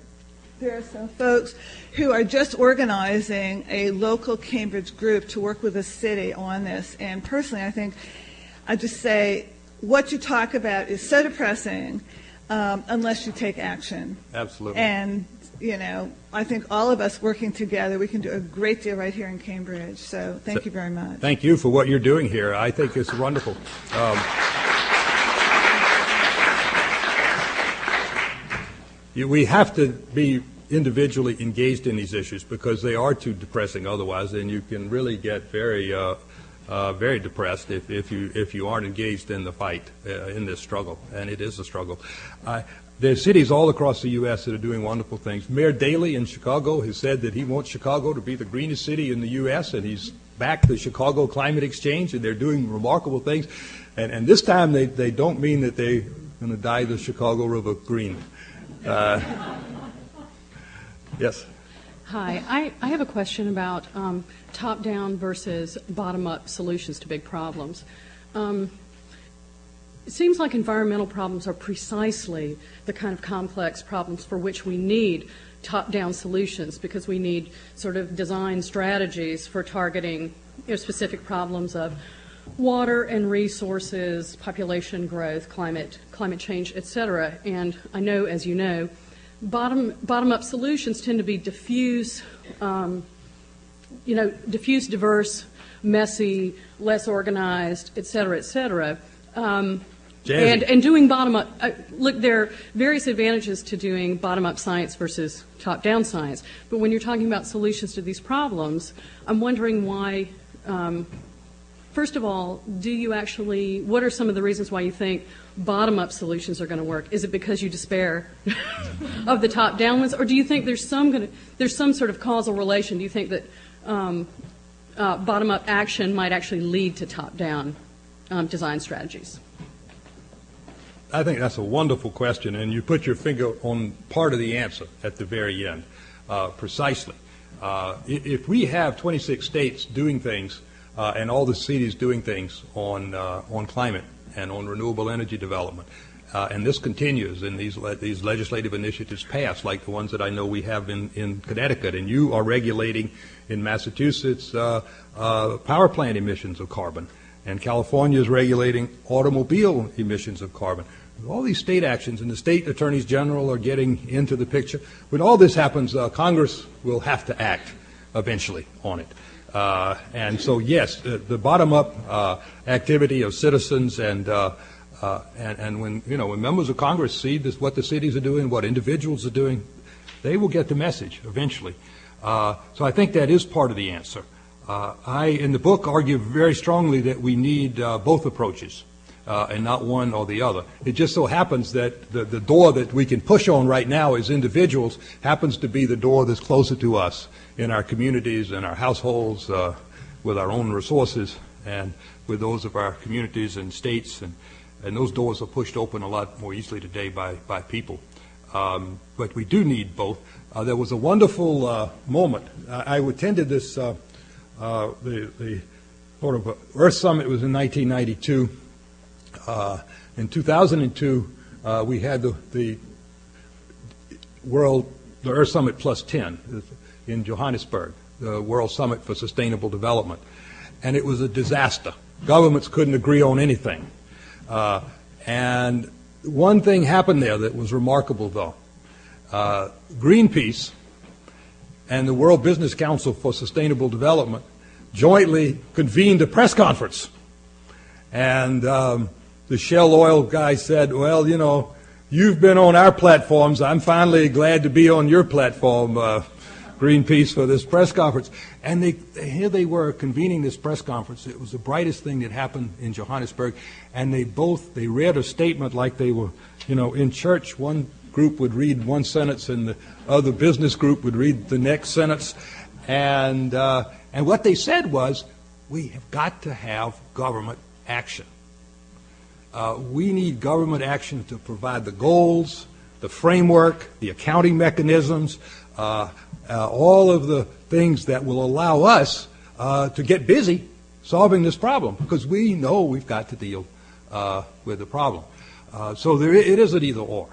there are some folks who are just organizing a local Cambridge group to work with the city on this. And personally, I think I just say what you talk about is so depressing unless you take action. Absolutely. And, I think all of us working together, we can do a great deal right here in Cambridge. So thank you very much. Thank you for what you're doing here. I think it's wonderful. We have to be individually engaged in these issues because they are too depressing otherwise, and you can really get very depressed if you aren't engaged in the fight, in this struggle, and it is a struggle. There are cities all across the U.S. that are doing wonderful things. Mayor Daley in Chicago has said that he wants Chicago to be the greenest city in the U.S., and he's backed the Chicago Climate Exchange, and they're doing remarkable things. And this time they don't mean that they're going to dye the Chicago River green. Yes. Hi. I have a question about top-down versus bottom-up solutions to big problems. It seems like environmental problems are precisely the kind of complex problems for which we need top-down solutions, because we need sort of design strategies for targeting specific problems of water and resources, population growth, climate change, et cetera. And I know, as you know, bottom-up solutions tend to be diffuse, diverse, messy, less organized, et cetera, et cetera. And doing bottom-up, look, there are various advantages to doing bottom-up science versus top-down science. But when you're talking about solutions to these problems, I'm wondering why, first of all, what are some of the reasons why you think bottom-up solutions are going to work? Is it because you despair of the top-down ones? Or do you think there's some sort of causal relation? Do you think that bottom-up action might actually lead to top-down design strategies? I think that's a wonderful question, and you put your finger on part of the answer at the very end, precisely. If we have 26 states doing things and all the cities doing things on climate and on renewable energy development, and this continues and these legislative initiatives pass, like the ones that I know we have in Connecticut, and you are regulating in Massachusetts power plant emissions of carbon, and California is regulating automobile emissions of carbon. All these state actions, and the state attorneys general are getting into the picture. When all this happens, Congress will have to act eventually on it. And so, yes, the bottom-up activity of citizens and when when members of Congress see what the cities are doing, what individuals are doing, they will get the message eventually. So I think that is part of the answer. I, in the book, argue very strongly that we need both approaches. And not one or the other. It just so happens that the door that we can push on right now as individuals happens to be the door that's closer to us in our communities and our households with our own resources and with those of our communities and states. And those doors are pushed open a lot more easily today by people. But we do need both. There was a wonderful moment. I attended this, the sort of Earth Summit was in 1992. In 2002, we had the Earth Summit Plus 10 in Johannesburg, the World Summit for Sustainable Development. And it was a disaster. Governments couldn't agree on anything. And one thing happened there that was remarkable, though. Greenpeace and the World Business Council for Sustainable Development jointly convened a press conference. And the Shell Oil guy said, well, you've been on our platforms. I'm finally glad to be on your platform, Greenpeace, for this press conference. And here they were convening this press conference. It was the brightest thing that happened in Johannesburg. And they read a statement like they were, in church. One group would read one sentence and the other business group would read the next sentence. And what they said was, we have got to have government action. We need government action to provide the goals, the framework, the accounting mechanisms, all of the things that will allow us to get busy solving this problem, because we know we've got to deal with the problem. So it is an either or.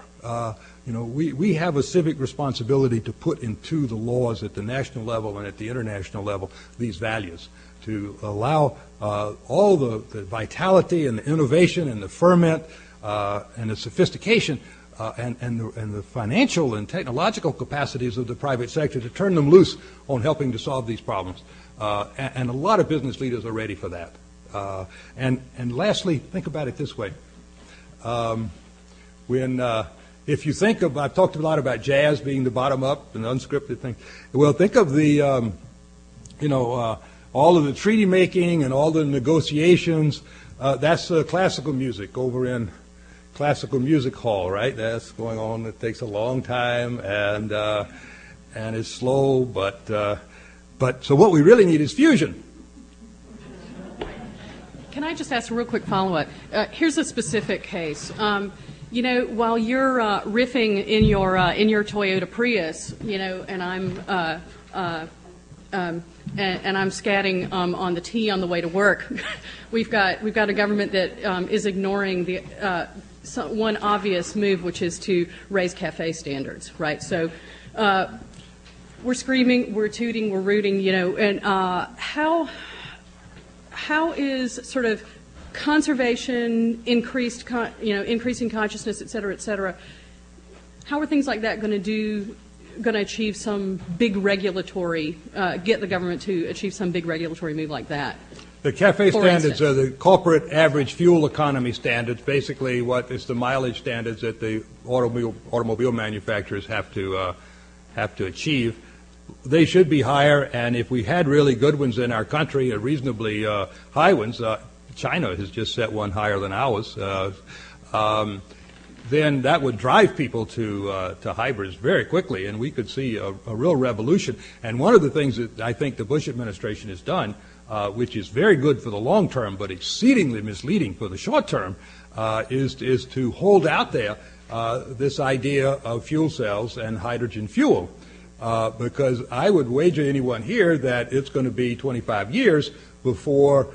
We have a civic responsibility to put into the laws at the national level and at the international level these values, to allow all the vitality and the innovation and the ferment and the sophistication and the financial and technological capacities of the private sector to turn them loose on helping to solve these problems. And a lot of business leaders are ready for that. And lastly, think about it this way. If you think of, I've talked a lot about jazz being the bottom-up and unscripted thing. Well, think of the, all of the treaty making and all the negotiations. That's classical music over in classical music hall, right? That's going on. It takes a long time and it's slow, but so what we really need is fusion. Can I just ask a real quick follow-up? Here's a specific case. While you're riffing in your Toyota Prius, and I'm scatting on the T on the way to work, we've got a government that is ignoring the one obvious move, which is to raise cafe standards, right? So we're screaming, we're tooting, we're rooting, and how is sort of conservation, increasing consciousness, et cetera, how are things like that going to achieve some big regulatory, get the government to achieve some big regulatory move like that? The CAFE standards are the corporate average fuel economy standards, basically what is the mileage standards that the automobile manufacturers have to achieve. They should be higher, and if we had really good ones in our country, reasonably high ones, China has just set one higher than ours, then that would drive people to hybrids very quickly, and we could see a real revolution. And one of the things that I think the Bush administration has done which is very good for the long term but exceedingly misleading for the short term, is to hold out there this idea of fuel cells and hydrogen fuel. Because I would wager anyone here that it's going to be 25 years before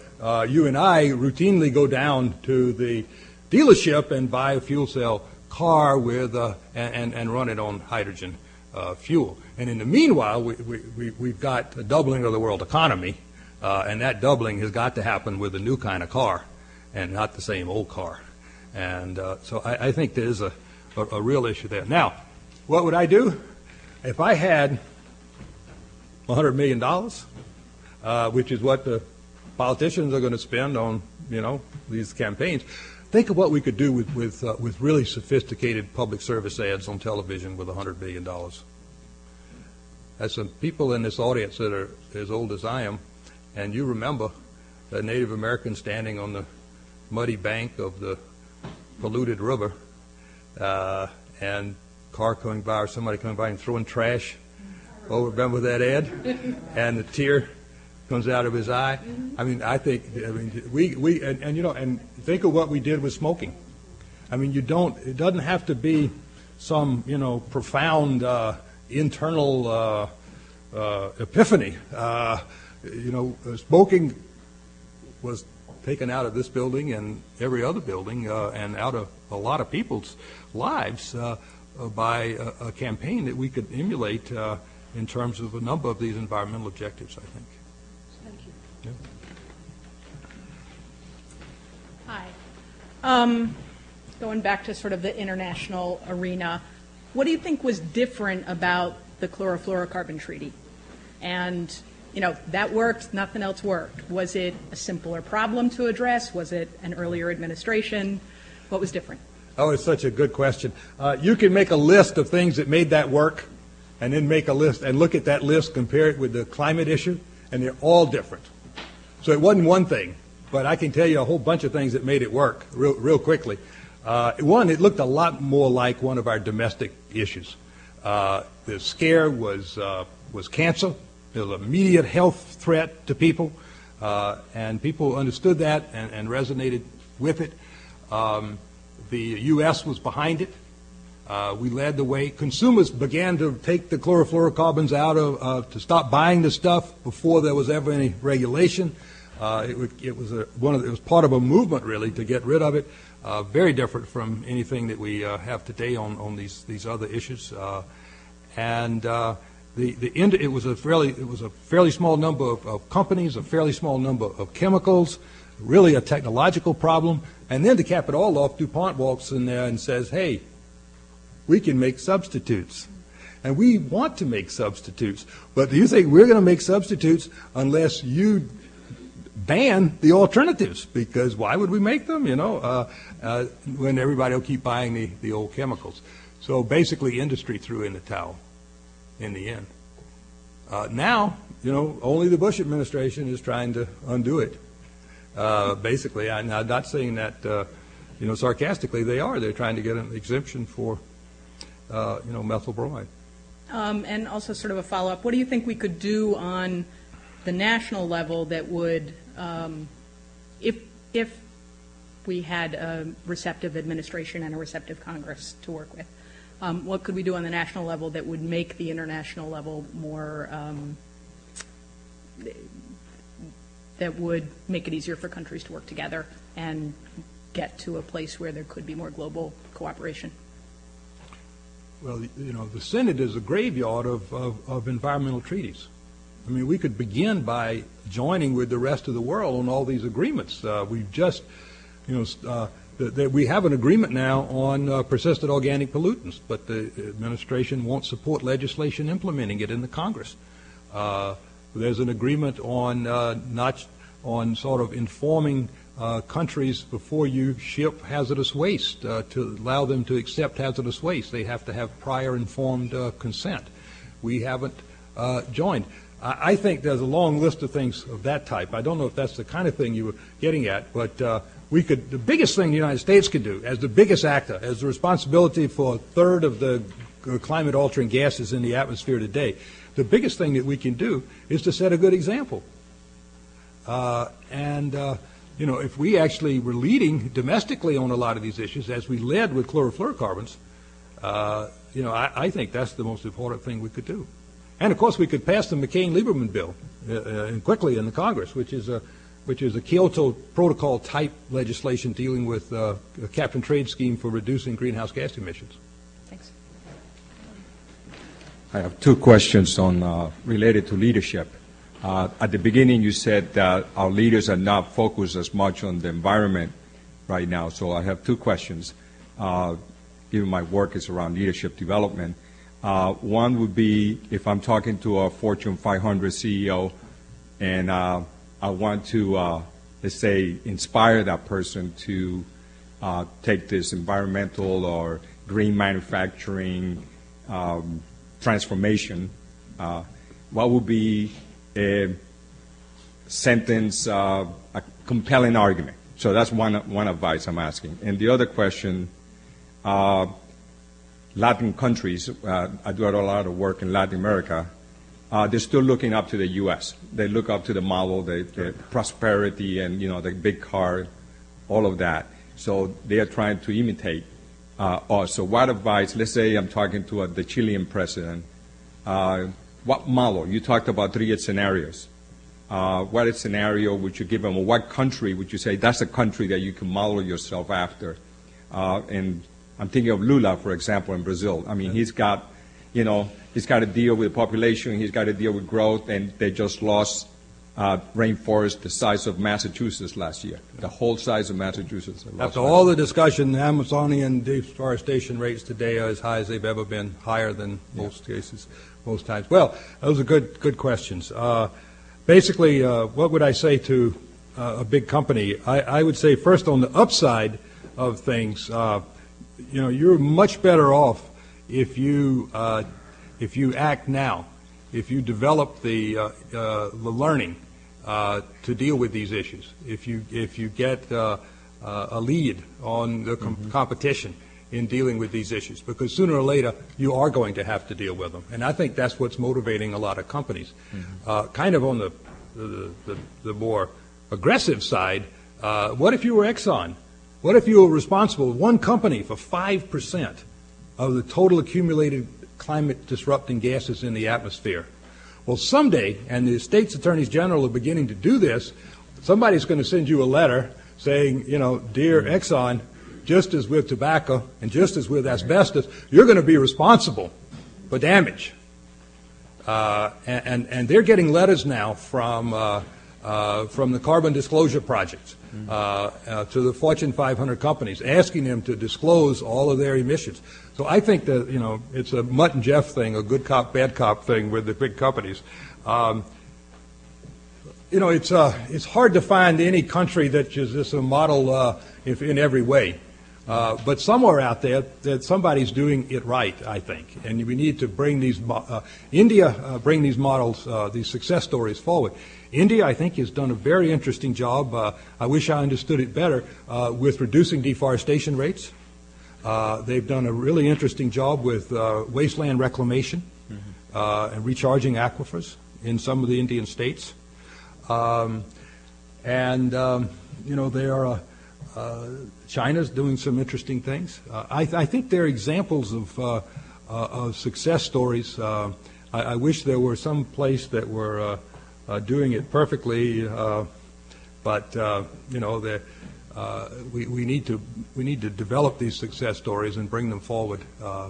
you and I routinely go down to the dealership and buy a fuel cell car with and run it on hydrogen fuel. And in the meanwhile, we've got a doubling of the world economy, and that doubling has got to happen with a new kind of car and not the same old car. And so I think there's a real issue there. Now, what would I do? If I had $100 million, which is what the politicians are going to spend on, these campaigns, think of what we could do with really sophisticated public service ads on television with $100 million. There's some people in this audience that are as old as I am, and you remember the Native Americans standing on the muddy bank of the polluted river, and car coming by or somebody coming by and throwing trash. Oh, remember that ad? And the tear comes out of his eye. I mean, and think of what we did with smoking. I mean, it doesn't have to be some, profound internal epiphany. Smoking was taken out of this building and every other building and out of a lot of people's lives by a campaign that we could emulate in terms of a number of these environmental objectives, I think. Thank you. Yeah. Hi. Going back to sort of the international arena, what do you think was different about the chlorofluorocarbon treaty? And, that worked, nothing else worked. Was it a simpler problem to address? Was it an earlier administration? What was different? Oh, it's such a good question. You can make a list of things that made that work and then make a list and look at that list, compare it with the climate issue, and they're all different. So it wasn't one thing, but I can tell you a whole bunch of things that made it work real quickly. One, it looked a lot more like one of our domestic issues. The scare was cancer. There was an immediate health threat to people, and people understood that and resonated with it. The U.S. was behind it. We led the way. Consumers began to take the chlorofluorocarbons out to stop buying the stuff before there was ever any regulation. It was part of a movement really to get rid of it. Very different from anything that we have today on these other issues. It was a fairly small number of companies, a fairly small number of chemicals, really a technological problem. And then to cap it all off, DuPont walks in there and says, hey, we can make substitutes. And we want to make substitutes. But do you think we're going to make substitutes unless you ban the alternatives? Because why would we make them, when everybody will keep buying the old chemicals? So basically industry threw in the towel in the end. Now, only the Bush administration is trying to undo it. Basically, I'm not saying that, sarcastically, they're trying to get an exemption for, methyl bromide. And also sort of a follow-up, what do you think we could do on the national level that would, if we had a receptive administration and a receptive Congress to work with, what could we do on the national level that would make the international level more, that would make it easier for countries to work together and get to a place where there could be more global cooperation? Well, the Senate is a graveyard of environmental treaties. I mean, we could begin by joining with the rest of the world on all these agreements. We've just, we have an agreement now on persistent organic pollutants, but the administration won't support legislation implementing it in the Congress. There's an agreement on sort of informing countries before you ship hazardous waste to allow them to accept hazardous waste. They have to have prior informed consent. We haven't joined. I think there's a long list of things of that type. I don't know if that's the kind of thing you were getting at, but the biggest thing the United States could do, as the biggest actor, as the responsibility for a third of the climate-altering gases in the atmosphere today, the biggest thing that we can do is to set a good example. If we actually were leading domestically on a lot of these issues, as we led with chlorofluorocarbons, I think that's the most important thing we could do. And of course, we could pass the McCain-Lieberman bill quickly in the Congress, which is a Kyoto Protocol type legislation dealing with a cap and trade scheme for reducing greenhouse gas emissions. Thanks. I have two questions on related to leadership. At the beginning, you said that our leaders are not focused as much on the environment right now. So I have two questions. Given my work is around leadership development. One would be if I'm talking to a Fortune 500 CEO and I want to, let's say, inspire that person to take this environmental or green manufacturing transformation, what would be a sentence, a compelling argument? So that's one advice I'm asking. And the other question, Latin countries, I do a lot of work in Latin America, they're still looking up to the U.S. They look up to the model, the prosperity and, the big car, all of that. So they are trying to imitate us. So what advice, let's say I'm talking to the Chilean president, what model? You talked about 3 scenarios. What scenario would you give them, or what country would you say that's a country that you can model yourself after? And I'm thinking of Lula, for example, in Brazil. I mean, he's got to deal with population, he's got to deal with growth, and they just lost rainforest the size of Massachusetts last year. The whole size of Massachusetts. After all the discussion, the Amazonian deforestation rates today are as high as they've ever been, higher than most cases, most times. Well, those are good questions. Basically, what would I say to a big company? I would say first on the upside of things, you're much better off if you act now, if you develop the learning to deal with these issues, if you get a lead on the competition in dealing with these issues, because sooner or later you are going to have to deal with them. And I think that's what's motivating a lot of companies. Kind of on the more aggressive side, what if you were Exxon? What if you were responsible, one company, for 5% of the total accumulated climate disrupting gases in the atmosphere? Well, someday, and the state's attorneys general are beginning to do this, somebody's going to send you a letter saying, dear Exxon, just as with tobacco and just as with asbestos, you're going to be responsible for damage. And they're getting letters now from the Carbon Disclosure Project to the Fortune 500 companies, asking them to disclose all of their emissions. So I think that, it's a Mutt and Jeff thing, a good cop, bad cop thing with the big companies. It's hard to find any country that is just a model in every way. But somewhere out there, that somebody's doing it right, I think. And we need to bring these, bring these models, these success stories forward. India, I think, has done a very interesting job. I wish I understood it better with reducing deforestation rates. They've done a really interesting job with wasteland reclamation and recharging aquifers in some of the Indian states. China's doing some interesting things. I think they're examples of success stories. I wish there were some place that were doing it perfectly, but we need to develop these success stories and bring them forward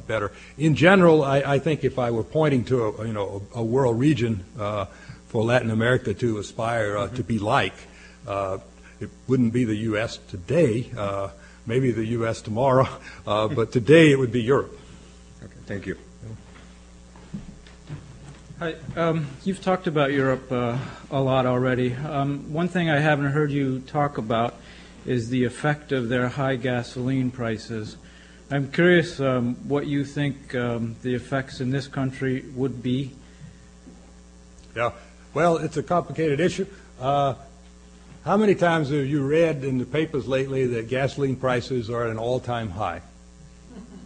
better. In general, I think if I were pointing to a world region for Latin America to aspire to be like, it wouldn't be the U.S. today, maybe the U.S. tomorrow, but today it would be Europe. Okay, thank you. Hi, you've talked about Europe a lot already. One thing I haven't heard you talk about is the effect of their high gasoline prices. I'm curious what you think the effects in this country would be. Yeah, well, it's a complicated issue. How many times have you read in the papers lately that gasoline prices are at an all-time high,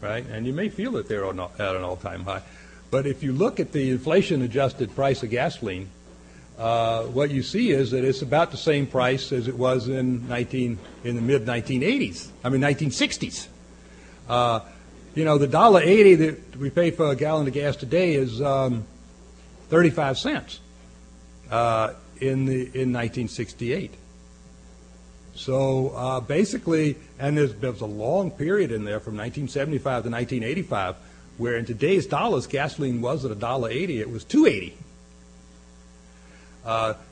right? And you may feel that they're at an all-time high. But if you look at the inflation-adjusted price of gasoline, what you see is that it's about the same price as it was in the mid-1980s. I mean, 1960s. The $1.80 that we pay for a gallon of gas today is 35 cents in 1968. So basically, and there was a long period in there from 1975 to 1985, where in today's dollars, gasoline wasn't $1.80; it was $2.80.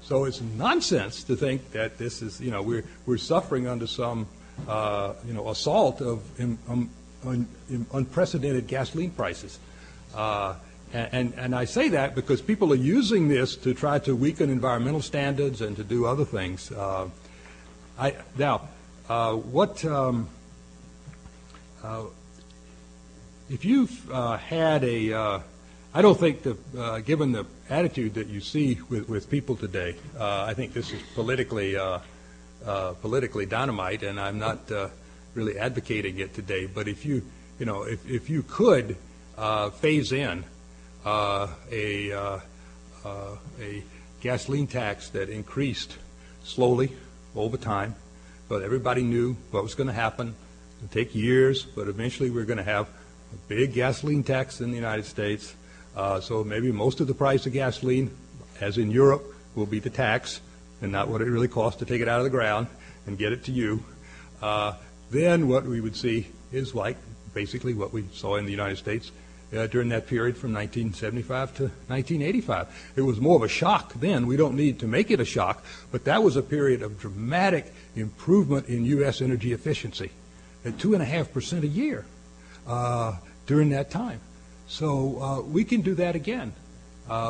So it's nonsense to think that this is, we're suffering under some, assault of unprecedented gasoline prices. And I say that because people are using this to try to weaken environmental standards and to do other things. If you've had I don't think that, given the attitude that you see with people today, I think this is politically dynamite, and I'm not really advocating it today. But if you could phase in a gasoline tax that increased slowly over time, but everybody knew what was going to happen. It would take years, but eventually we're going to have a big gasoline tax in the United States. So maybe most of the price of gasoline, as in Europe, will be the tax and not what it really costs to take it out of the ground and get it to you. Then what we would see is like basically what we saw in the United States during that period from 1975 to 1985. It was more of a shock then. We don't need to make it a shock, but that was a period of dramatic improvement in U.S. energy efficiency at 2.5% a year during that time. So we can do that again.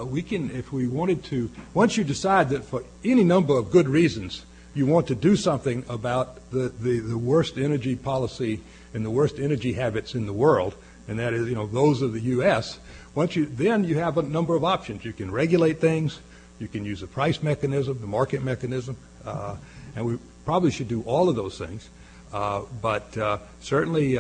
We can, if we wanted to, once you decide that for any number of good reasons you want to do something about the worst energy policy and the worst energy habits in the world, and that is, those of the U.S., then you have a number of options. You can regulate things, you can use a price mechanism, the market mechanism, and we probably should do all of those things. But certainly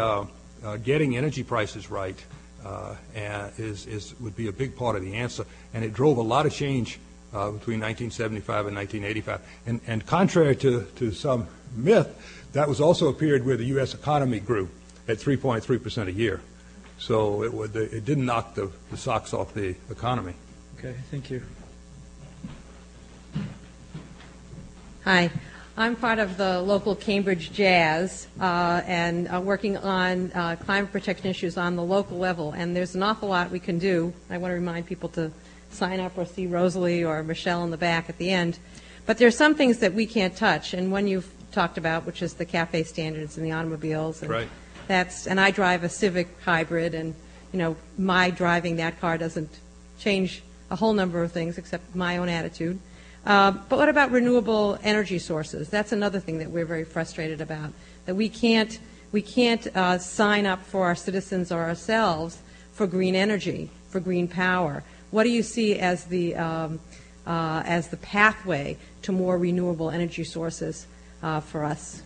getting energy prices right would be a big part of the answer, and it drove a lot of change between 1975 and 1985. And contrary to some myth, that was also a period where the U.S. economy grew at 3.3% a year. So it didn't knock the socks off the economy. Okay, thank you. Hi. I'm part of the local Cambridge Jazz and working on climate protection issues on the local level. And there's an awful lot we can do. I want to remind people to sign up or see Rosalie or Michelle in the back at the end. But there's some things that we can't touch. And one you've talked about, which is the CAFE standards in the automobiles. And right. And I drive a Civic hybrid, and my driving that car doesn't change a whole number of things except my own attitude. But what about renewable energy sources? That's another thing that we're very frustrated about, that we can't sign up for our citizens or ourselves for green energy, for green power. What do you see as the pathway to more renewable energy sources for us?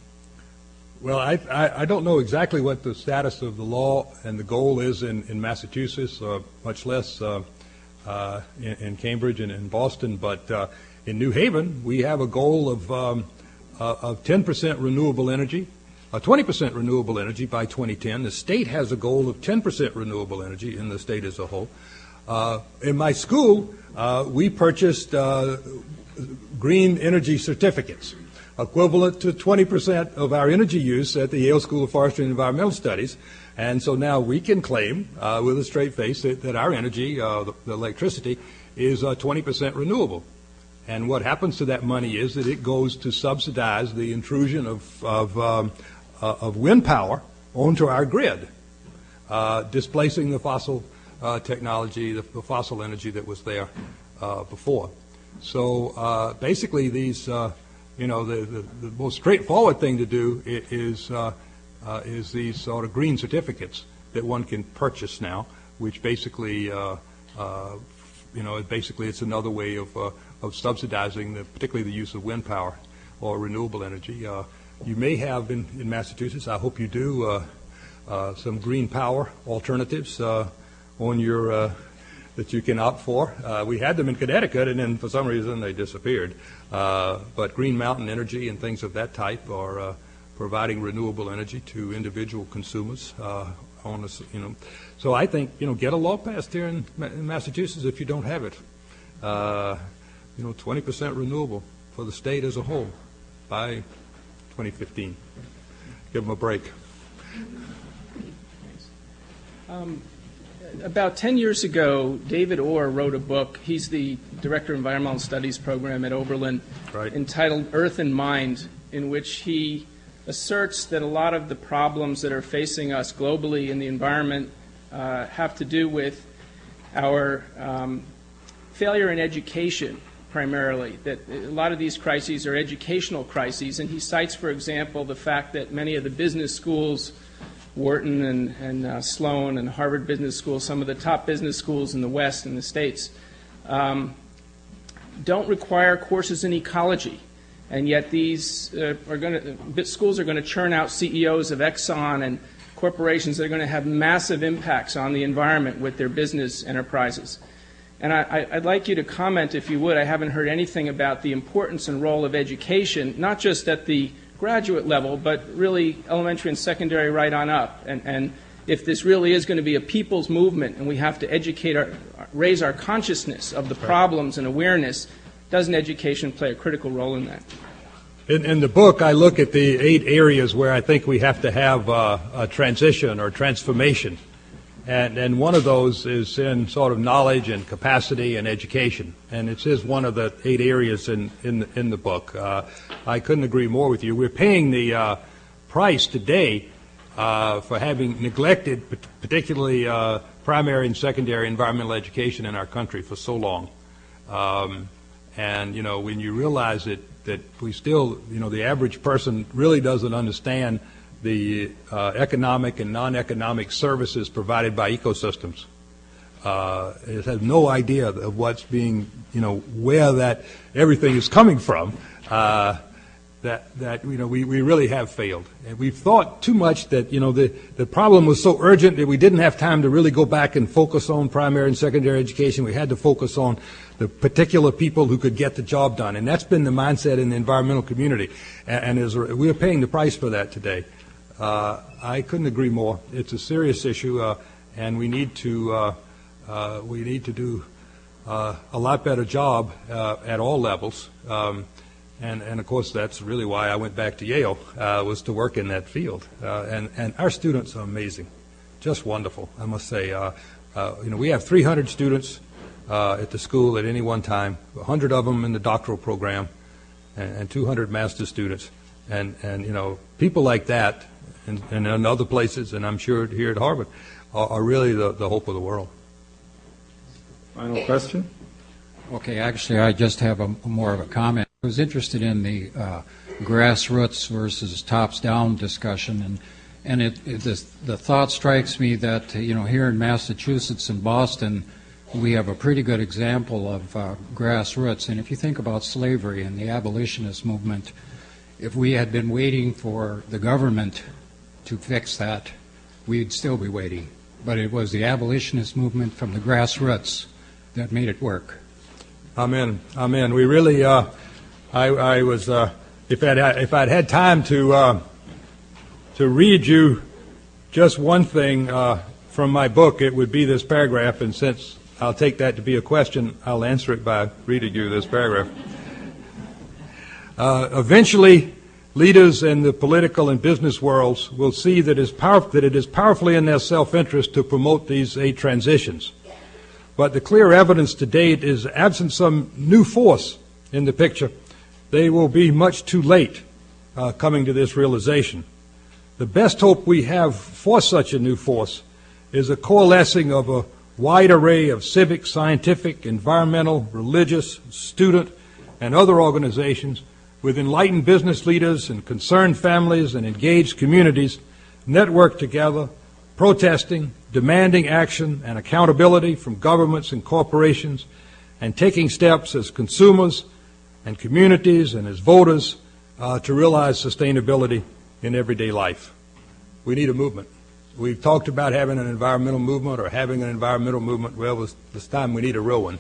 Well, I don't know exactly what the status of the law and the goal is in Massachusetts, much less in Cambridge and in Boston, but in New Haven, we have a goal of 10% renewable energy, 20% renewable energy by 2010. The state has a goal of 10% renewable energy in the state as a whole. In my school, we purchased green energy certificates, equivalent to 20% of our energy use at the Yale School of Forestry and Environmental Studies. And so now we can claim with a straight face that our energy, the electricity, is 20% renewable. And what happens to that money is that it goes to subsidize the intrusion of wind power onto our grid, displacing the fossil technology, the fossil energy that was there before. So basically, these, the most straightforward thing to do is these sort of green certificates that one can purchase now, which basically, basically it's another way of subsidizing, particularly the use of wind power or renewable energy. You may have in Massachusetts, I hope you do, some green power alternatives on your that you can opt for. We had them in Connecticut, and then for some reason they disappeared. But Green Mountain Energy and things of that type are providing renewable energy to individual consumers. So I think get a law passed here in Massachusetts if you don't have it. 20% renewable for the state as a whole by 2015. Give them a break. About 10 years ago, David Orr wrote a book. He's the Director of Environmental Studies program at Oberlin, right, entitled Earth and Mind, in which he asserts that a lot of the problems that are facing us globally in the environment have to do with our failure in education, primarily, that a lot of these crises are educational crises. And he cites, for example, the fact that many of the business schools, Wharton and Sloan and Harvard Business School, some of the top business schools in the West and the States, don't require courses in ecology. And yet these schools are going to churn out CEOs of Exxon and corporations that are going to have massive impacts on the environment with their business enterprises. And I'd like you to comment, if you would. I haven't heard anything about the importance and role of education, not just at the graduate level, but really elementary and secondary right on up. And if this really is going to be a people's movement and we have to educate, raise our consciousness of the problems and awareness, doesn't education play a critical role in that? In the book, I look at the 8 areas where I think we have to have a transition or transformation. And one of those is in sort of knowledge and capacity and education. And it is one of the 8 areas in the book. I couldn't agree more with you. We're paying the price today for having neglected particularly primary and secondary environmental education in our country for so long. And, when you realize that we still, the average person really doesn't understand the economic and non-economic services provided by ecosystems. It has no idea of what's being, where that everything is coming from. We really have failed. And we've thought too much that, the problem was so urgent that we didn't have time to really go back and focus on primary and secondary education. We had to focus on the particular people who could get the job done. And that's been the mindset in the environmental community. And we're paying the price for that today. I couldn't agree more. It's a serious issue, and we need to do a lot better job at all levels. And of course, that's really why I went back to Yale, was to work in that field. And our students are amazing, just wonderful, I must say. We have 300 students at the school at any one time, 100 of them in the doctoral program, and 200 master's students. And people like that, and in other places, and I'm sure here at Harvard, are really the hope of the world. Final question? Okay, actually, I just have more of a comment. I was interested in the grassroots versus tops-down discussion, and the thought strikes me that here in Massachusetts and Boston, we have a pretty good example of grassroots. And if you think about slavery and the abolitionist movement, if we had been waiting for the government to fix that, we'd still be waiting. But it was the abolitionist movement from the grassroots that made it work. Amen. Amen. We really, I was, if I'd had time to read you just one thing from my book, it would be this paragraph, and since I'll take that to be a question, I'll answer it by reading you this paragraph. Eventually, leaders in the political and business worlds will see that it is powerfully in their self-interest to promote these 8 transitions. But the clear evidence to date is, absent some new force in the picture, they will be much too late coming to this realization. The best hope we have for such a new force is a coalescing of a wide array of civic, scientific, environmental, religious, student, and other organizations with enlightened business leaders and concerned families and engaged communities networked together, protesting, demanding action and accountability from governments and corporations, and taking steps as consumers and communities and as voters to realize sustainability in everyday life. We need a movement. We've talked about having an environmental movement or having an environmental movement. Well, this time we need a real one.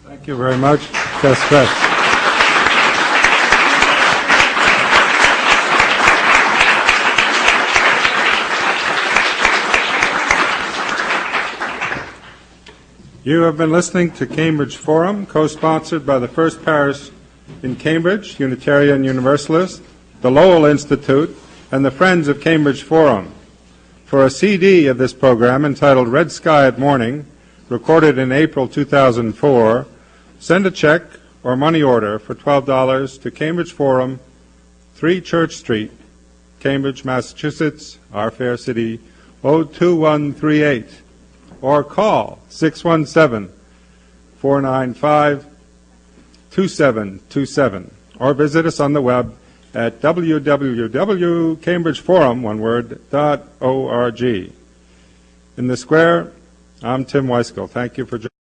Thank you very much, Gustave Speth. You have been listening to Cambridge Forum, co-sponsored by the First Parish in Cambridge, Unitarian Universalist, the Lowell Institute, and the Friends of Cambridge Forum. For a CD of this program entitled Red Sky at Morning, recorded in April 2004, send a check or money order for $12 to Cambridge Forum, 3 Church Street, Cambridge, Massachusetts, our fair city, 02138. Or call 617-495-2727, or visit us on the web at www.cambridgeforum.org. In the square, I'm Tim Weiskell. Thank you for joining.